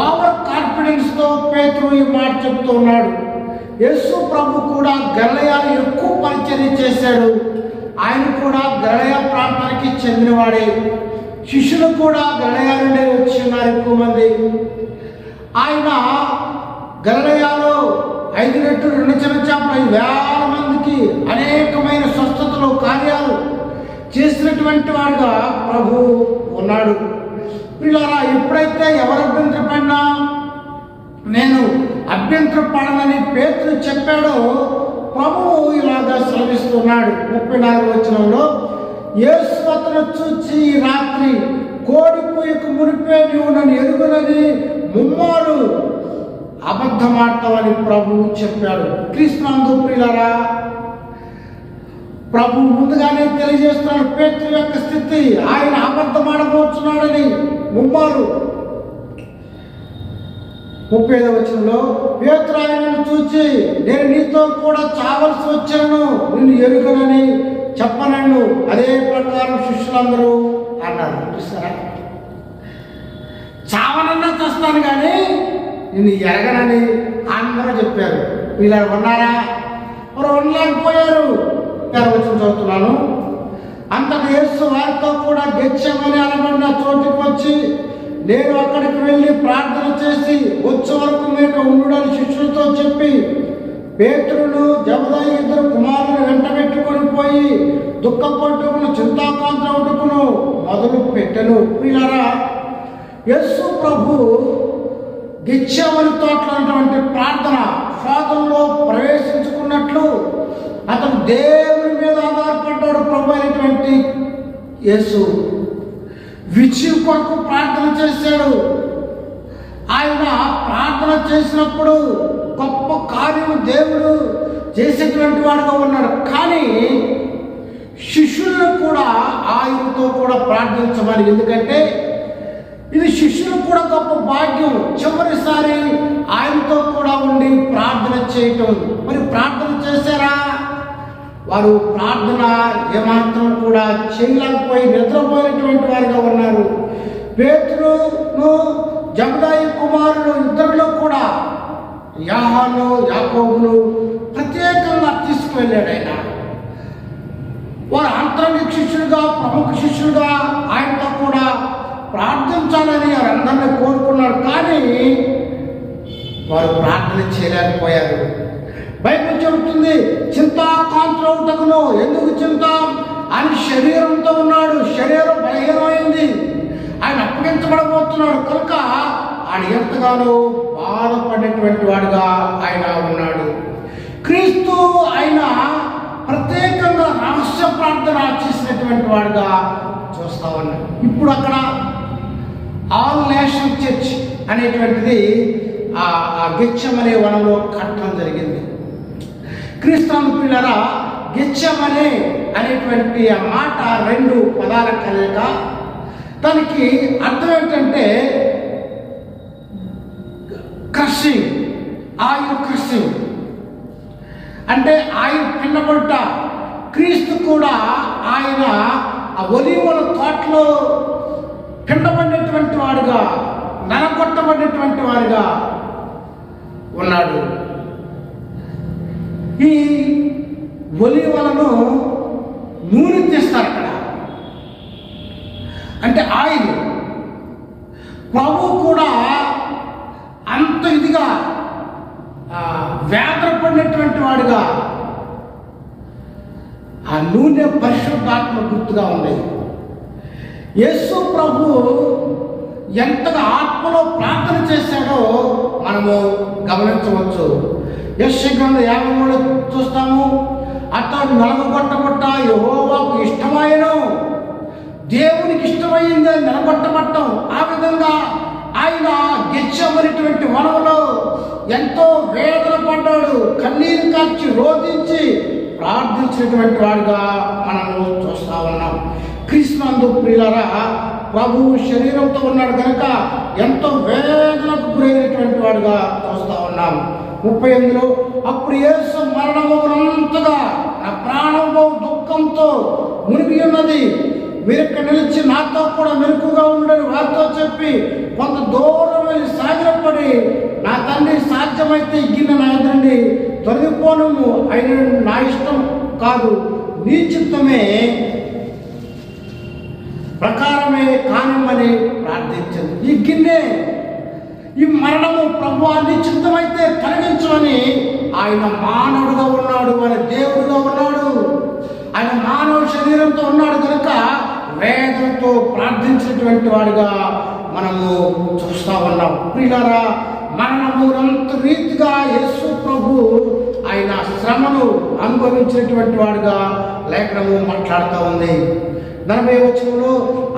ఓవర్ కాన్ఫిడెన్స్తో పేతురు ఈ మాట చెప్తూ ఉన్నాడు. యేసు ప్రభు కూడా గలిలయలో ఎక్కువ పరిచర్య చేశాడు. ఆయన కూడా గలిలయ ప్రాంతానికి చెందినవాడే. శిష్యులు కూడా గలిలయ నుండి వచ్చి ఉన్నారు ఎక్కువ మంది. ఆయన గలిలయలో 5 రెట్లు 2 చిన్న చేపలు 5,000 మందికి అనేకమైన స్వస్థతలు, కార్యాలు చేసినటువంటి వాడుగా ప్రభు ఉన్నాడు. పిల్లరా, ఎప్పుడైతే ఎవరు అభ్యంతరపడినా నేను అభ్యంతరపడనని పేతురు చెప్పాడో ప్రభువు ఇలాగా సెలవిస్తున్నాడు. 34వ వచనంలో, యేసు అతను చూచి, ఈ రాత్రి కోడి కూయకు మునిపే నీవు నన్ను ఎరుగునని ముమ్మారు అబద్ధమాడతావని ప్రభువు చెప్పాడు. క్రీస్తునందు ప్రియులారా, ప్రభు ముందుగానే తెలియజేస్తున్నాడు పేతురు యొక్క స్థితి. ఆయన అబద్ధమాడబోతున్నాడని ముమ్మారు. 35వ వచనంలో, పేతురు ఆయనను చూచి, నేను నీతో కూడా చావలసి వచ్చాను, నిన్ను ఎరుగనని చెప్పనను. అదే ప్రకారం శిష్యులందరూ అన్నారు. చూస్తారా, చావనన్నా చేస్తాను కానీ నిన్ను ఎరగనని అందరూ చెప్పారు. వీళ్ళు ఉన్నారా? వారు ఉండలేకపోయారు. 6వ వచనం చదువుతున్నాను. అంతటి యేసు వారితో కూడా గెత్సేమనే అనబడిన చోటుకు వచ్చి, నేను అక్కడికి వెళ్ళి ప్రార్థన చేసి వచ్చే వరకు మీకు ఉండుడని శిష్యులతో చెప్పి, పేతురును జబదాయి 2 కుమారులను వెంట పెట్టుకొని పోయి దుఃఖపట్టుకును, చింతాకాంతకును మొదలు పెట్టెను. ప్రియులారా, యేసు ప్రభు గెత్సేమనే తోటలో ఉన్నటువంటి ప్రార్థన శోధనలో ప్రవేశించుకున్నట్లు అతను దేవుని మీద ఆధారపడ్డాడు. ప్రభు అయినటువంటి యేసు విజయం కొరకు ప్రార్థన చేశాడు. ఆయన ప్రార్థన చేసినప్పుడు గొప్ప కార్యం దేవుడు చేసేటువంటి వాడుగా ఉన్నాడు. కానీ శిష్యులను కూడా ఆయనతో కూడా ప్రార్థించమని, ఎందుకంటే ఇది శిష్యులకు కూడా గొప్ప భాగ్యం. చివరిసారి ఆయనతో కూడా ఉండి ప్రార్థన చేయటం. మరి ప్రార్థన చేశారా? వారు ప్రార్థన ఏమాత్రం కూడా చేయలేకపోయి నిద్రపోయినటువంటి వారుగా ఉన్నారు. పేతురును జబదాయి కుమారులు ఇద్దరిలో కూడా యోహాను, యాకోబును ప్రత్యేకంగా తీసుకువెళ్ళాడు ఆయన. వారు అంతరంగిక శిష్యులుగా, ప్రముఖ శిష్యులుగా ఆయనతో కూడా ప్రార్థించాలని వారందరినీ కోరుకున్నారు. కానీ వారు ప్రార్థన చేయలేకపోయారు. బైబిల్ చెబుతుంది, చింతాకాంతులవుటకును. ఎందుకు చింత? ఆయన శరీరంతో ఉన్నాడు. శరీరం బలహీనమైంది. ఆయన అప్పగించబడబోతున్నాడు కనుక ఆయన ఎంతగానో బాధపడేటువంటి వాడుగా ఆయన ఉన్నాడు. క్రీస్తు ఆయన ప్రత్యేకంగా రహస్య ప్రార్థన చేసినటువంటి వాడుగా చూస్తా ఉన్నాడు. ఇప్పుడు అక్కడ ఆల్ నేషన్ చర్చ్ అనేటువంటిది ఆ గెత్సేమనే వనంలో కట్టడం జరిగింది. క్రీస్తునందు ప్రియులారా, గెత్సేమనే అనేటువంటి ఆ మాట 2 పదాల కలయిక. దానికి అర్థం ఏంటంటే క్రషింగ్, ఆయిల్ క్రషింగ్ అంటే ఆయిల్ పిండబడుట. క్రీస్తు కూడా ఆయన ఆ ఒలీవల తోటలో పిండబడినటువంటి వాడుగా, నరగొట్టబడినటువంటి వాడుగా ఉన్నాడు. ఈ ఒలీవలను నూనె తీస్తారు అక్కడ, అంటే ఆయిల్. ప్రభు కూడా అంత ఇదిగా వేదనపడినటువంటి వాడుగా ఆ నూనె పరిశుద్ధాత్మ గుర్తుగా ఉంది. యేసు ప్రభు ఎంతగా ఆత్మలో ప్రార్థన చేశాడో మనము గమనించవచ్చు. యెషయా గ్రంథం 53 చూస్తాము. అతడు నలగొట్టబట్ట యెహోవాకు ఇష్టమాయెను. దేవునికి ఇష్టమైంది అని నిలబట్టబట్టం. ఆ విధంగా ఆయన గెచ్చమనేటువంటి వనంలో ఎంతో వేదన పడ్డాడు. కన్నీరు కార్చి రోధించి ప్రార్థించినటువంటి వాడుగా మనము చూస్తా ఉన్నాం. క్రీస్తునందు ప్రియులారా, ప్రభువు శరీరంతో ఉన్నాడు కనుక ఎంతో వేదనకు గురైనటువంటి వాడుగా చూస్తా ఉన్నాం. 38లో అప్పుడు యేసు మరణమవునంతగా నా ప్రాణము దుఃఖంతో మునిగి ఉన్నది. మీరు ఇక్కడ నిలిచి నాతో కూడా మెలకుగా ఉండని వారితో చెప్పి కొంత దూరం వెళ్ళి సాగిరపడి, నా తండ్రి సాధ్యమైతే ఈ గిన్నె నా ఎదురండి తొలగిపోను, అయిన నా ఇష్టం కాదు నీ చిత్తమే ప్రకారమే కానిమ్మని ప్రార్థించింది. ఈ గిన్నె, ఈ మరణము ప్రభువా నీ చిత్తమైతే తొలగించమని ఆయన మానవుడుగా ఉన్నాడు, ఆయన దేవుడుగా ఉన్నాడు, ఆయన మానవ శరీరంతో ఉన్నాడు కనుక వేదనతో ప్రార్థించినటువంటి వాడుగా మనము చూస్తా ఉన్నాం. ప్రియులారా, మరణమునంత రీతిగా యేసు ప్రభు ఆయన శ్రమను అనుభవించినటువంటి వాడుగా లేఖనము మాట్లాడుతూ ఉంది. 40వ వచనంలో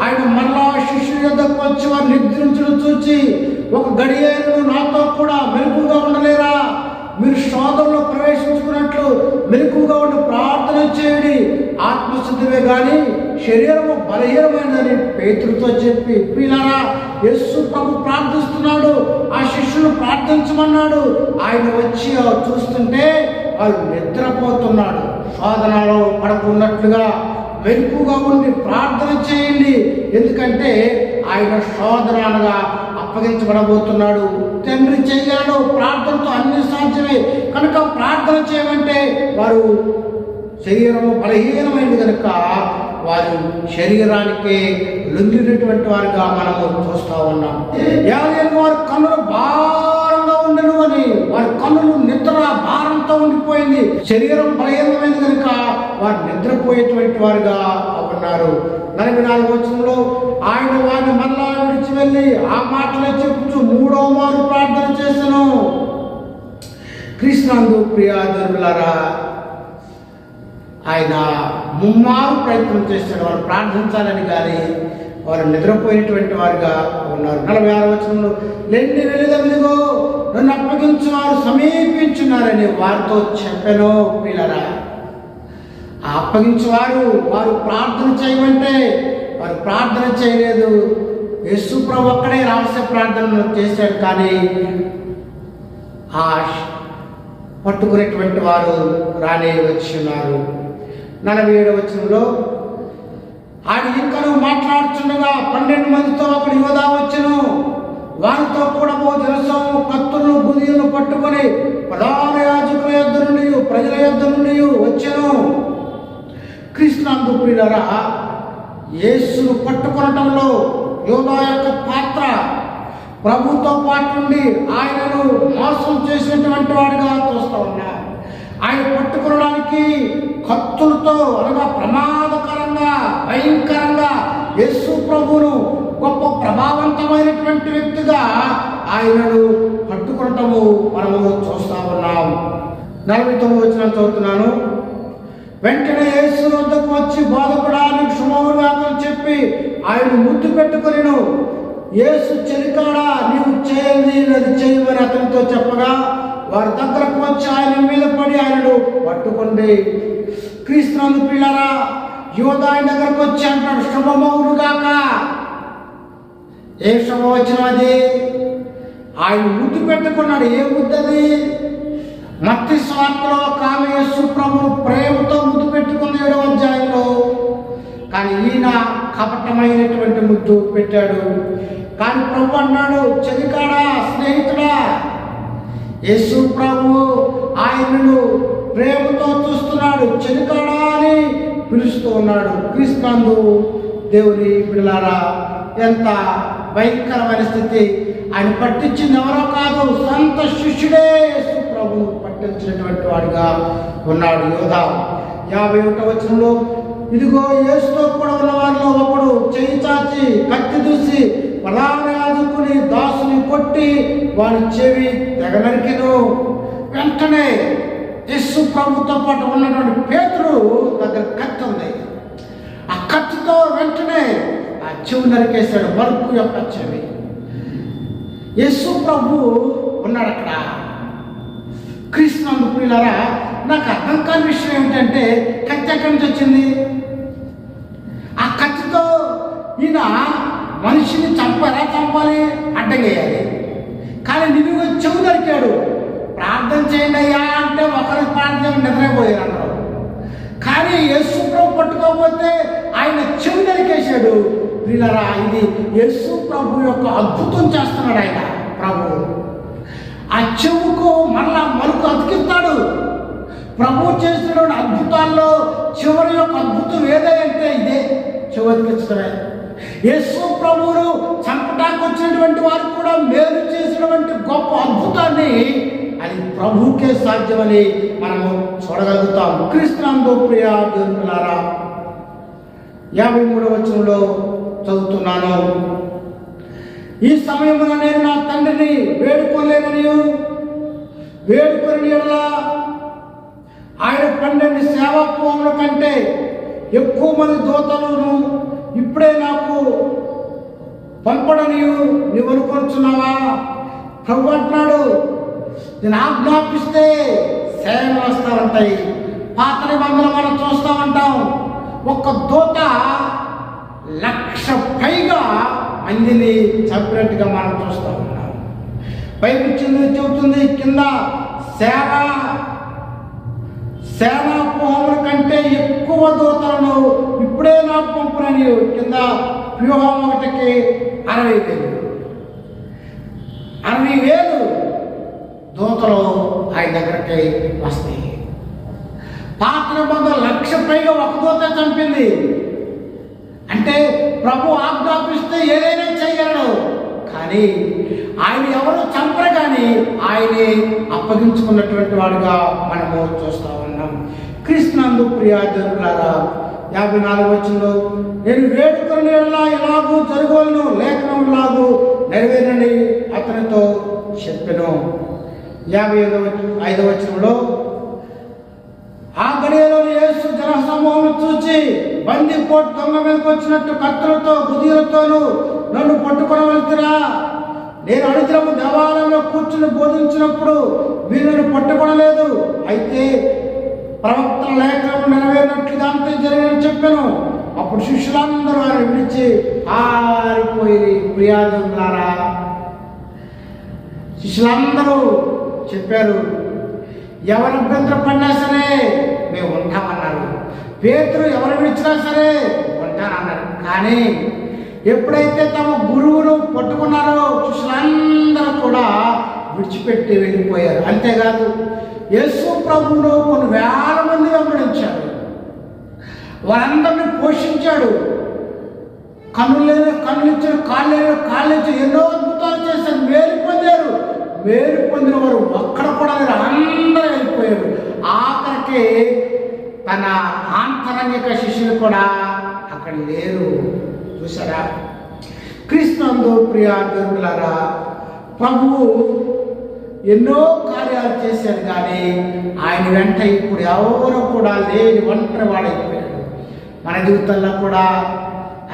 ఆయన మరలా శిష్యుల యొద్దకు వచ్చి వారు నిద్రించడం చూచి, ఒక గడియను నాతో కూడా మెలకుగా ఉండలేరా? మీరు శోధనలో ప్రవేశించుకున్నట్లు మెలకుగా ఉండి ప్రార్థన చేయండి. ఆత్మశుద్ధివే కానీ శరీరము బలహీనమైనదని పేతురుతో చెప్పి, ప్రియులారా, యేసు ప్రభు ప్రార్థిస్తున్నాడు, ఆ శిష్యులు ప్రార్థించమన్నాడు. ఆయన వచ్చి చూస్తుంటే వాళ్ళు నిద్రపోతున్నాడు. శోధనలో పడకున్నట్లుగా మెలకుగా ఉండి ప్రార్థన చేయండి, ఎందుకంటే ఆయన శోధన అనగా అప్పగించబడబోతున్నాడు. తండ్రి చేయగలడు, ప్రార్థనతో అన్ని సాధ్యమే కనుక ప్రార్థన చేయమంటే వారు శరీరము బలహీనమైంది కనుక వారు శరీరానికి లొంగినటువంటి వారుగా మనము చూస్తూ ఉన్నాం. వారి కన్నులు భారంగా ఉండను అని, వారి కన్నులు నిద్ర భారంతో ఉండిపోయింది. శరీరం బలహీనమైంది కనుక వారు నిద్రపోయేటువంటి వారుగా ఉన్నారు. 44వ వచనంలో ఆయన వారిని మరలా విడిచి వెళ్ళి ఆ మాటలే చెప్పుచు 3వ మారు ప్రార్థన చేశాను. క్రీస్తునందు ప్రియాదులారా, ఆయన ముమ్మారు ప్రయత్నం చేశాడు వారు ప్రార్థించాలని, కానీ వారు నిద్రపోయినటువంటి వారుగా ఉన్నారు. 46వ వచనంలో లెండి వెలుగో నన్ను అప్పగించు వారు సమీపించున్నారని వారితో చెప్పాను. పిల్లరా, ఆ అప్పగించేవారు వారు ప్రార్థన చేయమంటే వారు ప్రార్థన చేయలేదు. యేసు ప్రభు ఒక్కడే రహస్య ప్రార్థన చేశాడు, కానీ ఆ పట్టుకునేటువంటి వారు రానే వచ్చి ఉన్నారు. 47వ వచనంలో ఆయన ఇంకను మాట్లాడుతుండగా 12 మందితో అక్కడ యోధా వచ్చెను. వారితో కూడా జనసమూహము కత్తులను గుదియలను పట్టుకొని ప్రధాన యాజకుల యొద్ద నుండి ప్రజల యొద్ద నుండి వచ్చెను. క్రీస్తునందు ప్రియులారా, యేసును పట్టుకొనటంలో యోధా యొక్క పాత్ర ప్రభుతో పాటు నుండి ఆయనను మోసం చేసినటువంటి వాడిగా చూస్తూ ఉన్నాం. ఆయన పట్టుకోవడానికి కత్తులతో అనగా ప్రమాదకరంగా భయంకరంగా యేసు ప్రభువును గొప్ప ప్రభావవంతమైనటువంటి వ్యక్తిగా ఆయనను పట్టుకోవటము మనము చూస్తా ఉన్నాం. 49వ వచనం చదువుతున్నాను. వెంటనే యేసు వద్దకు వచ్చి బోధకుడా నీకు శుభవార్తలు చెప్పి ఆయన ముద్దు పెట్టుకొనిను. యేసు చెలికాడా నీవు చేయండి అది చేయమని అతనితో చెప్పగా వారి దగ్గరకు వచ్చి ఆయన మీద పడి ఆయనను పట్టుకోండి. క్రీస్తునందు పిల్లరా, యోధా ఆయన దగ్గరకు వచ్చి అంటాడు, శుభమవును గాక. ఏ శుభం వచ్చిన అది? ఆయన ముద్దు పెట్టుకున్నాడు. ఏ ముద్దది? మత్తయి సువార్తలో ఆమె యేసు ప్రభువు ప్రేమతో ముద్దు పెట్టుకుంది 7వ అధ్యాయంలో. కానీ ఈయన కపటమైనటువంటి ముద్దు పెట్టాడు. కానీ ప్రభు అన్నాడు, చెలికాడా, స్నేహితుడా. యేసు ప్రభు ఆయనను ప్రేమతో చూస్తున్నాడు, చెలికాడా అని పిలుస్తూ ఉన్నాడు. క్రీస్తునందు దేవుని బిడ్డలారా, ఎంత భయంకరమైన స్థితి! ఆయన పట్టించింది ఎవరో కాదు, సొంత శిష్యుడే యేసు ప్రభు పట్టించినటువంటి వాడిగా ఉన్నాడు యోధా. 51వ వచనంలో ఇదిగో యేసుతో కూడా ఉన్న వారిలో ఒకడు చేయి చాచి కత్తి దూసి ప్రధాన యాజకుని దాసుని కొట్టి వాడి చెవి తెగనరికెను. వెంటనే యేసు ప్రభుతో పాటు ఉన్నటువంటి పేతురు దగ్గర కత్తి ఉంది. ఆ కత్తితో వెంటనే ఆ చెవి నరికేశాడు, మరుపు యొక్క చెవి. యేసు ప్రభు ఉన్నాడు అక్కడ. క్రీస్తునందు ప్రియులారా, నాకు అర్థం కాని విషయం ఏమిటంటే కత్తి ఎక్కడి నుంచి వచ్చింది? ఆ కత్తితో ఈయన మనిషిని చంపాలి, అడ్డగేయాలి. కానీ నిలువ చెవు నరికాడు. ప్రార్థన చేయండి అయ్యా అంటే ఒకరి ప్రార్థన నిద్రపోయారు అన్నారు. కానీ యేసు ప్రభు పట్టుకోకపోతే ఆయన చెవు నరికేశాడు. వీళ్ళరా, ఇది యేసు ప్రభు యొక్క అద్భుతం చేస్తున్నాడు ఆయన ప్రభు. ఆ చెవుకు మళ్ళా మలుకు అతికిస్తాడు. ప్రభు చేస్తున్న అద్భుతాల్లో చివరి యొక్క అద్భుతం ఏదంటే ఇదే, చెవు అతికించడమే. యేసు ప్రభువును చంపడానికి వచ్చినటువంటి వారికి కూడా మేలు చేసినటువంటి గొప్ప అద్భుతాన్ని అది ప్రభువుకే సాధ్యమని మనము చూడగలుగుతాం. క్రీస్తునందు ప్రియ దేవులారా, 53వ వచనంలో చదువుతున్నాను. ఈ సమయమున నేను నా తండ్రిని వేడుకోలేనని వేడుకొని ఆయన 12 సేవాపూముల కంటే ఎక్కువ మంది దూతలను ఇప్పుడే నాకు పంపడని నీవు అనుకుంటున్నావా? ప్రభు అంటున్నాడు, నేను ఆజ్ఞాపిస్తే సేవలు వస్తూ ఉంటాయి. పాత నిబంధనలు మనం చూస్తూ ఉంటాం. ఒక్క దూత 1,00,000 పైగా మందిని చంపినట్టుగా మనం చూస్తూ ఉన్నాం. పైకి చెబుతుంది కింద సేనాపూముల కంటే ఎక్కువ దూతలను ఇప్పుడే నాకు పంపునని కింద వ్యూహం ఒకటికి 60,000 దూతలు ఆయన దగ్గరికి వస్తాయి. పాత నిబంధనలు 1,00,000 పైగా ఒక దూత చంపింది అంటే ప్రభు ఆజ్ఞాపిస్తే ఏదైనా చేయగలడు. కానీ ఆయన ఎవరు చంపరు, కానీ ఆయనే అప్పగించుకున్నటువంటి వాడుగా మనము చూస్తూ ఉన్నాం. క్రీస్తునందు ప్రియ దేవులారా, 54వ వచనంలో నేను వేడుకొని ఎలాగూ జరగవలను, లేఖనంలాగూ నెరవేరని అతనితో చెప్పెను. 55వ వచనంలో ఆ గడియలోని యేసు జనసమూహం చూచి బందిపోటు దొంగ మీదకి వచ్చినట్టు కత్తులతో గుదిలతోనూ నన్ను పట్టుకొని వెళ్తురా? నేను అడిగినప్పుడు దేవాలయంలో కూర్చుని బోధించినప్పుడు మీరు నన్ను పట్టుకొనలేదు. అయితే ప్రవక్తల లేఖనం నెరవేరినట్లుగా అంతే జరిగిందని చెప్పాను. అప్పుడు శిష్యులందరూ ఆయన విడిచి పారిపోయి. ప్రియాదులారా, శిష్యులందరూ చెప్పారు, ఎవరు అభ్యంతరం పడినా సరే మేము ఉంటామన్నారు. పేతురు ఎవరు విడిచినా సరే ఉంటానన్నారు. కానీ ఎప్పుడైతే తమ గురువును పట్టుకున్నారో శిష్యులందరూ కూడా విడిచిపెట్టి వెళ్ళిపోయారు. అంతేకాదు, యేసు ప్రభువును కొన్ని వేల మంది వెంబడించాడు. వారందరినీ పోషించాడు. కన్నులు ఇచ్చాడు, కాళ్ళు ఇచ్చాడు, ఎన్నో అద్భుతాలు చేశారు. మేలు పొందిన వారు ఒక్కడ కూడా అందరూ వెళ్ళిపోయారు. ఆఖరికి తన ఆంతరంగిక శిష్యులు కూడా అక్కడ లేరు. చూసారా? క్రీస్తునందు ప్రియ దేవులారా, ప్రభువు ఎన్నో కార్యాలు చేశాడు, కానీ ఆయన వెంట ఇప్పుడు ఎవరు కూడా లేని ఒంటరి వాడైపోయాడు. మన జీవితంలో కూడా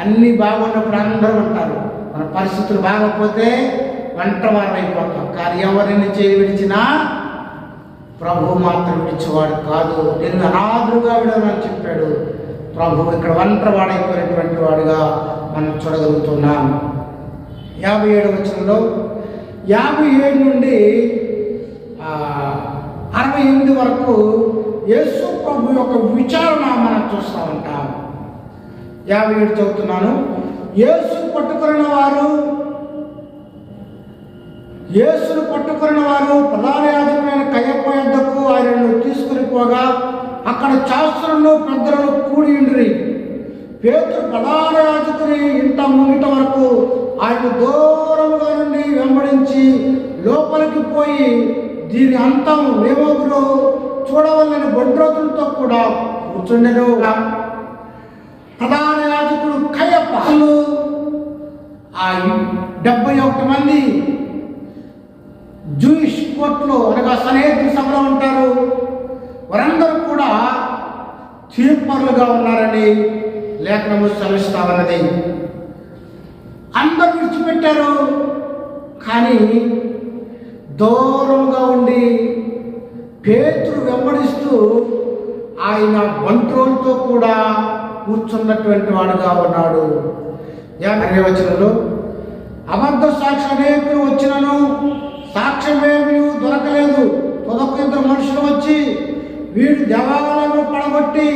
అన్నీ బాగున్నప్పుడు అందరూ ఉంటారు. మన పరిస్థితులు బాగపోతే ఒంటరివారు అయిపోతాం. కానీ ఎవరిని చేయి విడిచినా ప్రభు మాత్రం విడిచేవాడు కాదు. నేను అనాథుడుగా విడమని చెప్పాడు ప్రభు. ఇక్కడ ఒంటరివాడైపోయినటువంటి వాడుగా మనం చూడగలుగుతున్నాం. 57వ వచనంలో 57 నుండి 68 వరకు యేసు ప్రభు యొక్క విచారణ మనం చూస్తూ ఉంటాం. 57 చదువుతున్నాను. యేసును పట్టుకున్న వారు ప్రధాన యాజకుడైన కయప యొద్దకు ఆయనను తీసుకుని పోగా అక్కడ శాస్త్రులను పెద్దలను కూడి ఉండిరి. పేతురు ప్రధాన యాజకుని ఇంట ముంగిట వరకు ఆయన దూరంగా నుండి వెంబడించి లోపలికి పోయి దీని అంతం ఏమోగులో చూడవల్లని బొడ్రోతులతో కూడా కూర్చుండెను. ప్రధాన యాజకుడు కయప ఆ 71 మంది జూయిష్ కోర్టులో అనగా సన్హెద్రిన్ సభలో ఉంటారు. వారందరూ కూడా తీర్పరులుగా ఉన్నారని లేఖనము సెలవిస్తా ఉన్నది. అందరూ విడిచిపెట్టారు, కానీ దూరంగా ఉండి పేతురు వెంబడిస్తూ ఆయన బంట్రోలతో కూడా కూర్చున్నటువంటి వాడుగా ఉన్నాడు. 50వ వచనంలో అబద్ధ సాక్షి అనేకులు వచ్చినను సాక్ష్యమేమీ దొరకలేదు. తొదకు 2 మనుషులు వచ్చి వీడు దేవాలయం పడగొట్టి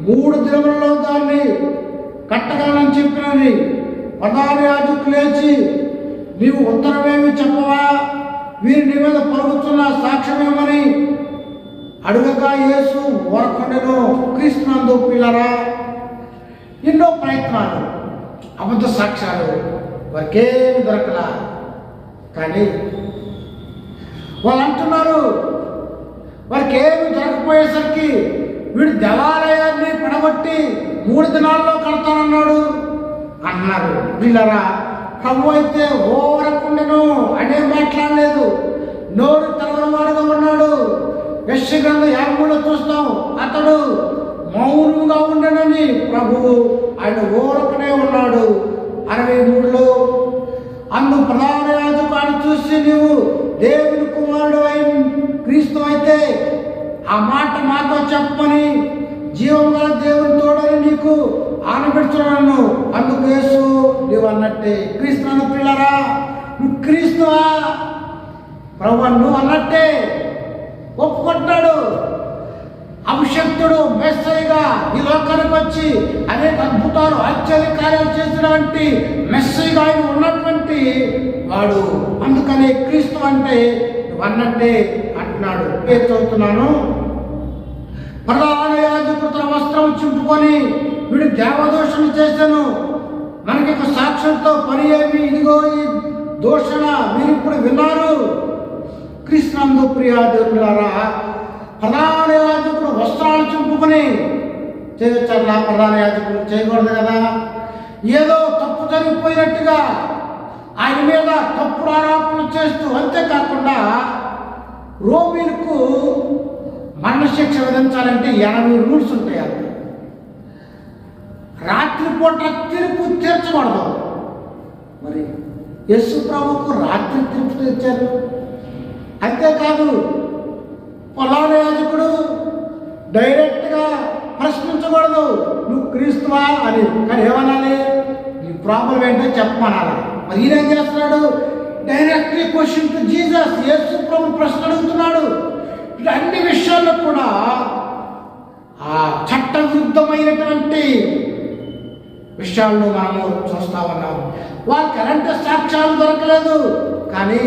3 దినములలో దాన్ని కట్టగలనని చెప్పినది. ప్రధాన యాజకులు లేచి, నీవు ఉత్తరమేమి చెప్పవా? వీరి నీ మీద పలుకుతున్న సాక్ష్యమేమని అడుగగా యేసు ఊరకుండెను. క్రీస్తునందు పిల్లరా, ఎన్నో ప్రయత్నాలు, అబద్ధ సాక్ష్యాలు, వారికేమి దొరకలా. కానీ వాళ్ళు అంటున్నారు, వారికి ఏమి దొరకపోయేసరికి వీడు దేవాలయాన్ని పడగొట్టి 3 దినాల్లో కడతానన్నాడు అన్నారు. వీళ్ళరా, ప్రభు అయితే ఓరకుండెను అనే మాట్లాడలేదు, నోరు తెరవనివాడుగా ఉన్నాడు. యెషయా గ్రంథం 53లో చూస్తాం, అతడు మౌనంగా ఉండనని ప్రభువు ఆయన ఓరకనే ఉన్నాడు. 63లో అందు ప్రధాన యాజకుడు ఆయన చూసి, నీవు దేవుని కుమారుడు అయిన క్రీస్తు అయితే ఆ మాట మాతో చెప్పని జీవం గల దేవుని తోడని నీకు ఆనబెడుతున్నాను. అందుకు యేసు, నీవు అన్నట్టే క్రీస్తును పిల్లరా, నువ్వు క్రీస్తువా ప్రభు, నువ్వు అన్నట్టే ఒప్పుకుంటున్నాడు. అభిషక్తుడు మెస్సయ్యగా ఈ లోకానికి వచ్చి అనేక అద్భుతాలు ఆశ్చర్య కార్యాలు చేసినటువంటి మెస్సయ్యగా ఆయన ఉన్నటువంటి వాడు. అందుకని క్రీస్తు అంటే నువ్వు అన్నట్టే అంటున్నాడు. పేరు చదువుతున్నాను. ప్రధాన యాజకుడు తన వస్త్రం చింపుకొని వీడు దేవదోషణ చేశాను, మనకి సాక్ష్యంతో పని ఏమి? ఇదిగో ఈ దోషణ మీరు ఇప్పుడు విన్నారు. క్రీస్తునందు ప్రియా దేవులారా, ప్రధాన యాజకుడు వస్త్రాలు చింపుకొని చేయొచ్చా? ప్రధాన యాజకుడు చేయకూడదు కదా. ఏదో తప్పు జరిగిపోయినట్టుగా ఆయన మీద తప్పుడు ఆరోపణలు చేస్తూ, అంతేకాకుండా రోమీలకు మరణశిక్ష విధించాలంటే 80 రూల్స్ ఉంటాయి. అది రాత్రిపూట తీర్పు తీర్చకూడదు. మరి యేసు ప్రభువుకు రాత్రి తీర్పు తీర్చారు. అంతేకాదు, ప్రధాన యాజకుడు డైరెక్ట్గా ప్రశ్నించకూడదు, నువ్వు క్రీస్తువా అని. కానీ ఏమనాలి? ఈ ప్రాబ్లం ఏంటో చెప్పమనాలి. మరి ఈయన ఏం చేస్తున్నాడు? డైరెక్ట్లీ క్వశ్చన్ టు జీసస్, యేసు ప్రభు ప్రశ్న అడుగుతున్నాడు. ఇటు అన్ని విషయాల్లో కూడా ఆ చట్ట విరుద్ధమైనటువంటి విషయాలను మనము చూస్తా ఉన్నాము. వారికి ఎలాంటి సాక్ష్యాలు దొరకలేదు, కానీ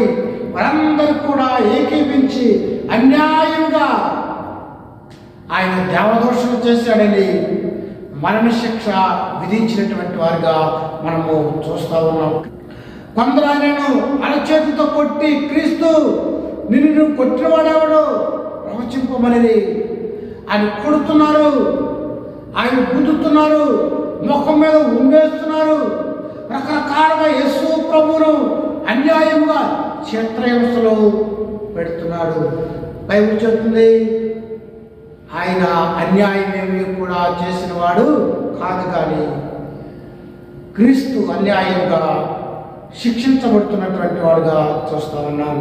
వారందరూ కూడా ఏకీపించి అన్యాయంగా ఆయన దేవదోషణ చేశాడని మరణశిక్ష విధించినటువంటి వారిగా మనము చూస్తూ ఉన్నాం. కొందరు ఆయనను అరచేతితో కొట్టి, క్రీస్తు నిన్ను కొట్టినవాడేవాడు ప్రవచింపమనేది ఆయన కొడుతున్నారు, ఆయన గుద్దుతున్నారు, ముఖం మీద ఉమ్మేస్తున్నారు, రకరకాలుగా యేసు ప్రభువును అన్యాయంగా చిత్రహింసలో పెడుతున్నాడు. బైబిల్ చెప్తుంది, ఆయన అన్యాయం ఏమీ కూడా చేసిన వాడు కాదు, కానీ క్రీస్తు అన్యాయంగా శిక్షించబడుతున్నటువంటి వాడుగా చూస్తూ ఉన్నాం.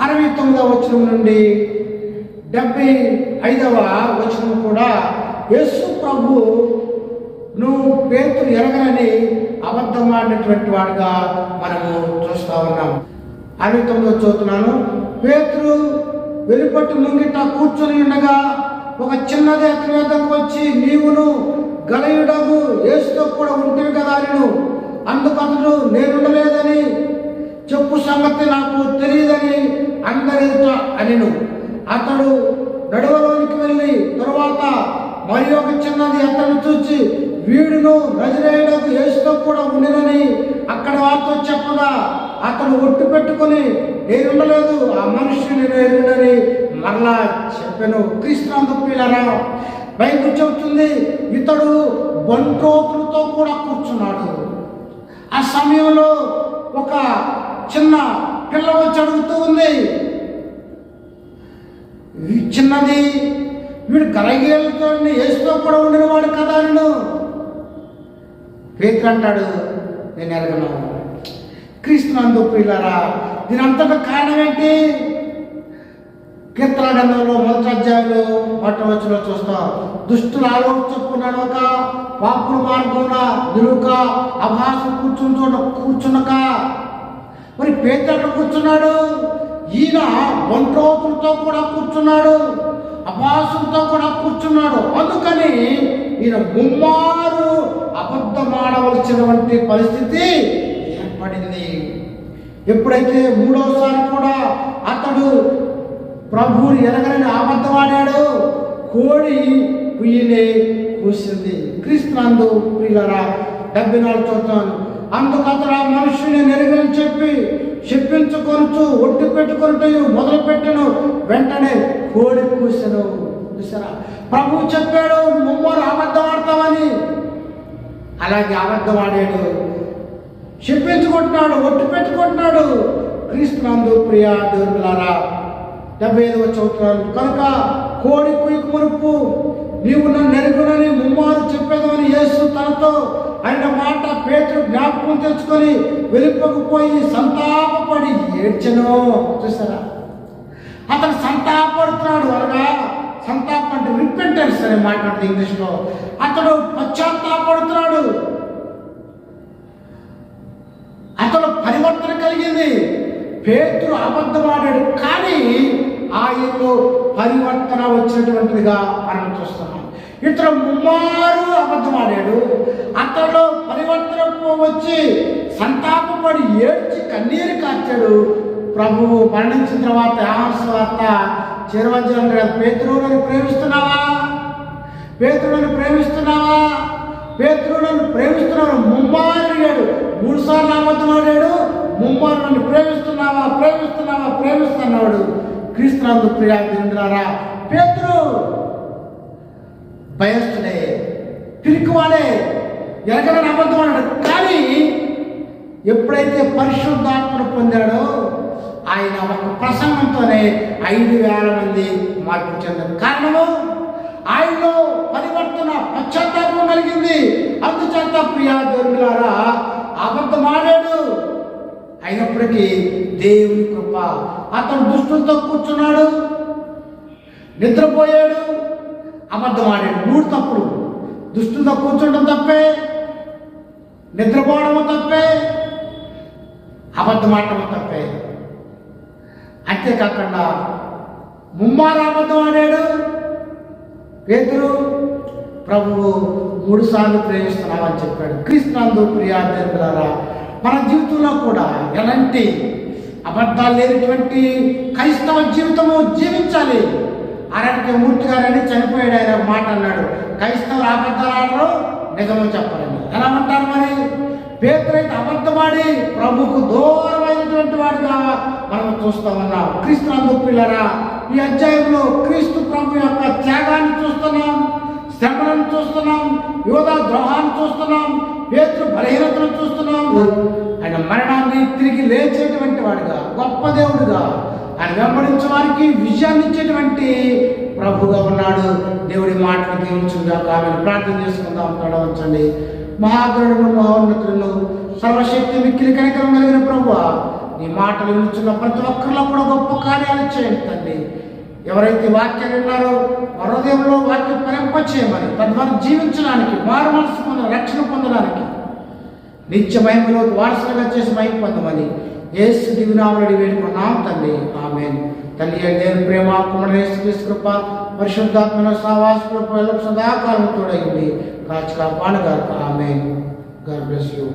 69వ వచనం నుండి 75వ వచనం కూడా యేసు ప్రభు నువ్వు పేతురు ఎరగనని అబద్ధం ఆడినటువంటి వాడుగా మనము చూస్తూ ఉన్నాం. 69వ చదువుతున్నాను. పేతురు వెలుపట్టు ముంగిట కూర్చొని ఉండగా ఒక చిన్నది అతని వద్దకు వచ్చి, నీవును గలయుడగు యేసుతో కూడా ఉంటుంది కదా నేను. అందుకు అతడు, నేనుండలేదని చెప్పు, సంగతి నాకు తెలియదని అందరితో అనెను. అతడు నడువలోనికి వెళ్ళి తరువాత మరి ఒక చిన్నది అతను చూచి, వీడును నజరేయుడకు యేసుతో కూడా ఉండినని అక్కడ వారితో చెప్పగా అతను ఒట్టు పెట్టుకొని, నేనుండలేదు, ఆ మనుషుని నేనుండని మరలా చెప్పాను. క్రీస్తునందు ప్రియులారా, బైబిల్ చెబుతుంది, ఇతడు బంట్రోతులతో కూడా కూర్చున్నాడు. ఆ సమయంలో ఒక చిన్న పిల్ల వచ్చి అడుగుతూ ఉంది, చిన్నది, వీడు గలగేలతో యేసుతో కూడా ఉండినవాడు కదా. నేను పేతురు అంటాడు, నేను ఎరగను. క్రీస్తునందు ప్రియులారా, దీని అంతటా కారణం ఏంటి? కీర్తన గ్రంథంలో 1వ అధ్యాయంలో 1వ వచనంలో చూస్తాం. దుష్టుల ఆలోచన ఒక పాపుల మార్గమున నిలుక అభాసు కూర్చున్నక. మరి పేతురు అక్కడ కూర్చున్నాడు, ఈయన ఒంట్రోతులతో కూడా కూర్చున్నాడు, అభాసులతో కూడా కూర్చున్నాడు. అందుకని ఈయన ముమ్మారు అబద్ధమాడవలసినటువంటి పరిస్థితి ఏర్పడింది. ఎప్పుడైతే 3వసారి కూడా అతడు ప్రభువుని ఎరగలని అబద్ధమాడాడు, కోడి కుయ్యనే కూసింది. క్రీస్తునందు ప్రియులారా, 74 చూస్తాను. అందుకు అతడు ఆ మనుషుని నెరగని చెప్పి చెప్పించుకొనుచు ఒట్టు పెట్టుకొనుట మొదలు పెట్టను. వెంటనే కోడి కూసెను. చూసారా, ప్రభువు చెప్పాడు ముమ్మారు అబద్ధం ఆడతామని. అలాగే అబద్ధం ఆడాడు, చెప్పించుకుంటున్నాడు, ఒట్టు పెట్టుకుంటున్నాడు. క్రీస్తునందు ప్రియా దేవులారా, 75వ చదువుతున్నాను. కనుక కోడి కుయ్యకు మునుపు నీవు నన్ను నెరుగునని ముమ్మారు చెప్పేదని యేసు తనతో ఆయన మాట పేతురు జ్ఞాపకం తెచ్చుకొని వెలుపకపోయి సంతాపపడి ఏడ్చెను. చూసారా, అతను సంతాపడుతున్నాడు. అనగా సంతాపం అంటే రిపెంటెన్స్ అని మాట్లాడుతుంది ఇంగ్లీష్లో. అతడు పశ్చాత్తాపడుతున్నాడు, అతడు పరివర్తన కలిగింది. పేతురు అబద్ధమాడాడు, కానీ ఆయనలో పరివర్తన వచ్చినటువంటిదిగా మనం చూస్తున్నాం. ఇతడు ముమ్మారు అబద్ధమాడాడు, అతడు పరివర్తన వచ్చి సంతాపపడి ఏడ్చి కన్నీరు కార్చాడు. ప్రభువు మరణించిన తర్వాత యోహాను సువార్త 20వ అధ్యాయం, పేతురు నన్ను ప్రేమిస్తున్నావా, పేతురు నన్ను ప్రేమిస్తున్నావా, పేతురు నన్ను ప్రేమిస్తున్నాడు. ముమ్మారు అడిగాడు, 3 సార్లు అబద్ధమాడాడు. ముమ్మారు నన్ను ప్రేమిస్తున్నావా, ప్రేమిస్తున్నావా, ప్రేమిస్తున్నాడు. క్రీస్తునందు ప్రియా దేవులారా, పేతురు భయస్తుడే, పిరికివాడే, ఎరగని అబద్ధం అన్నాడు. కానీ ఎప్పుడైతే పరిశుద్ధాత్మను పొందాడో ఆయన ఒక ప్రసంగంతోనే 5,000 మంది మార్పు చెందారు. కారణము ఆయనలో పరివర్తన, పశ్చాత్తాపం కలిగింది. అందుచేత ప్రియా దేవులారా, అబద్ధమాడాడు, అయినప్పటికీ దేవుని కృప. అతను దుష్టులతో కూర్చున్నాడు, నిద్రపోయాడు, అబద్ధమాడాడు. 3 తప్పులు. దుష్టులతో కూర్చోవడం తప్పే, నిద్రపోవడం తప్పే, అబద్ధమాడటం తప్పే. అంతేకాకుండా ముమ్మారు అబద్ధం ఆడాడు పేతురు. ప్రభువు 3 సార్లు ప్రేమిస్తున్నామని చెప్పాడు. క్రీస్తునందు ప్రియా దేవులారా, మన జీవితంలో కూడా ఎలాంటి అబద్ధాలు లేనటువంటి క్రైస్తవ జీవితము జీవించాలి. ఆర్ఎన్కే మూర్తి గారని చనిపోయాడు, ఆయన ఒక మాట అన్నాడు, క్రైస్తవులు అబద్ధాలు నిజము చెప్పాలని. ఎలా అంటారు మరి? పేతురు అయితే అబద్ధమాడి ప్రభుకు దూరమైనటువంటి వాడిగా మనం చూస్తూ ఉన్నాం. క్రీస్తునందు ప్రియులారా, ఈ అధ్యాయంలో క్రీస్తు ప్రభు యొక్క త్యాగాన్ని చూస్తున్నాం, శ్రమలను చూస్తున్నాం, యోధా ద్రోహాన్ని చూస్తున్నాం, పేతురు బలహీనతను చూస్తున్నాం. ఆయన మరణాన్ని తిరిగి లేచేటువంటి వాడిగా, గొప్ప దేవుడిగా, ఆయన వెంబడించే వారికి విజయాన్ని ఇచ్చేటువంటి ప్రభుగా ఉన్నాడు. దేవుడి మాటలు దీవించుగా ఆమెను ప్రార్థన చేసుకుందాం. తడవచ్చండి. మహాగరుడు, మహోన్నతులను, సర్వశక్తి మిక్కిలి కనికరం కలిగిన ప్రభువా, నీ మాటలు వినుచున్న ప్రతి ఒక్కరిలో కూడా గొప్ప కార్యాలు చేయండి తండ్రి. ఎవరైతే వాక్యాలు విన్నారో వారి హృదయంలో వాక్యం ఫలింపచేయమని, తద్వారా జీవించడానికి, మారు మనసు పొందడానికి, రక్షణ పొందడానికి, నిత్య మహిమలోకి వారసులుగా చేసి మహిమ పొందమని యేసు దివ్యనామములో వేడుకున్నాం తండ్రి. ఆమేన్. తండ్రి అయిన దేవుని ప్రేమ, కుమారుడు యేసుక్రీస్తు కృప, పరిశుద్ధాత్మ సహవాసము సదాకాలం తోడైంది. కాచి కాపాడుగాక. ఆమేన్. God bless you.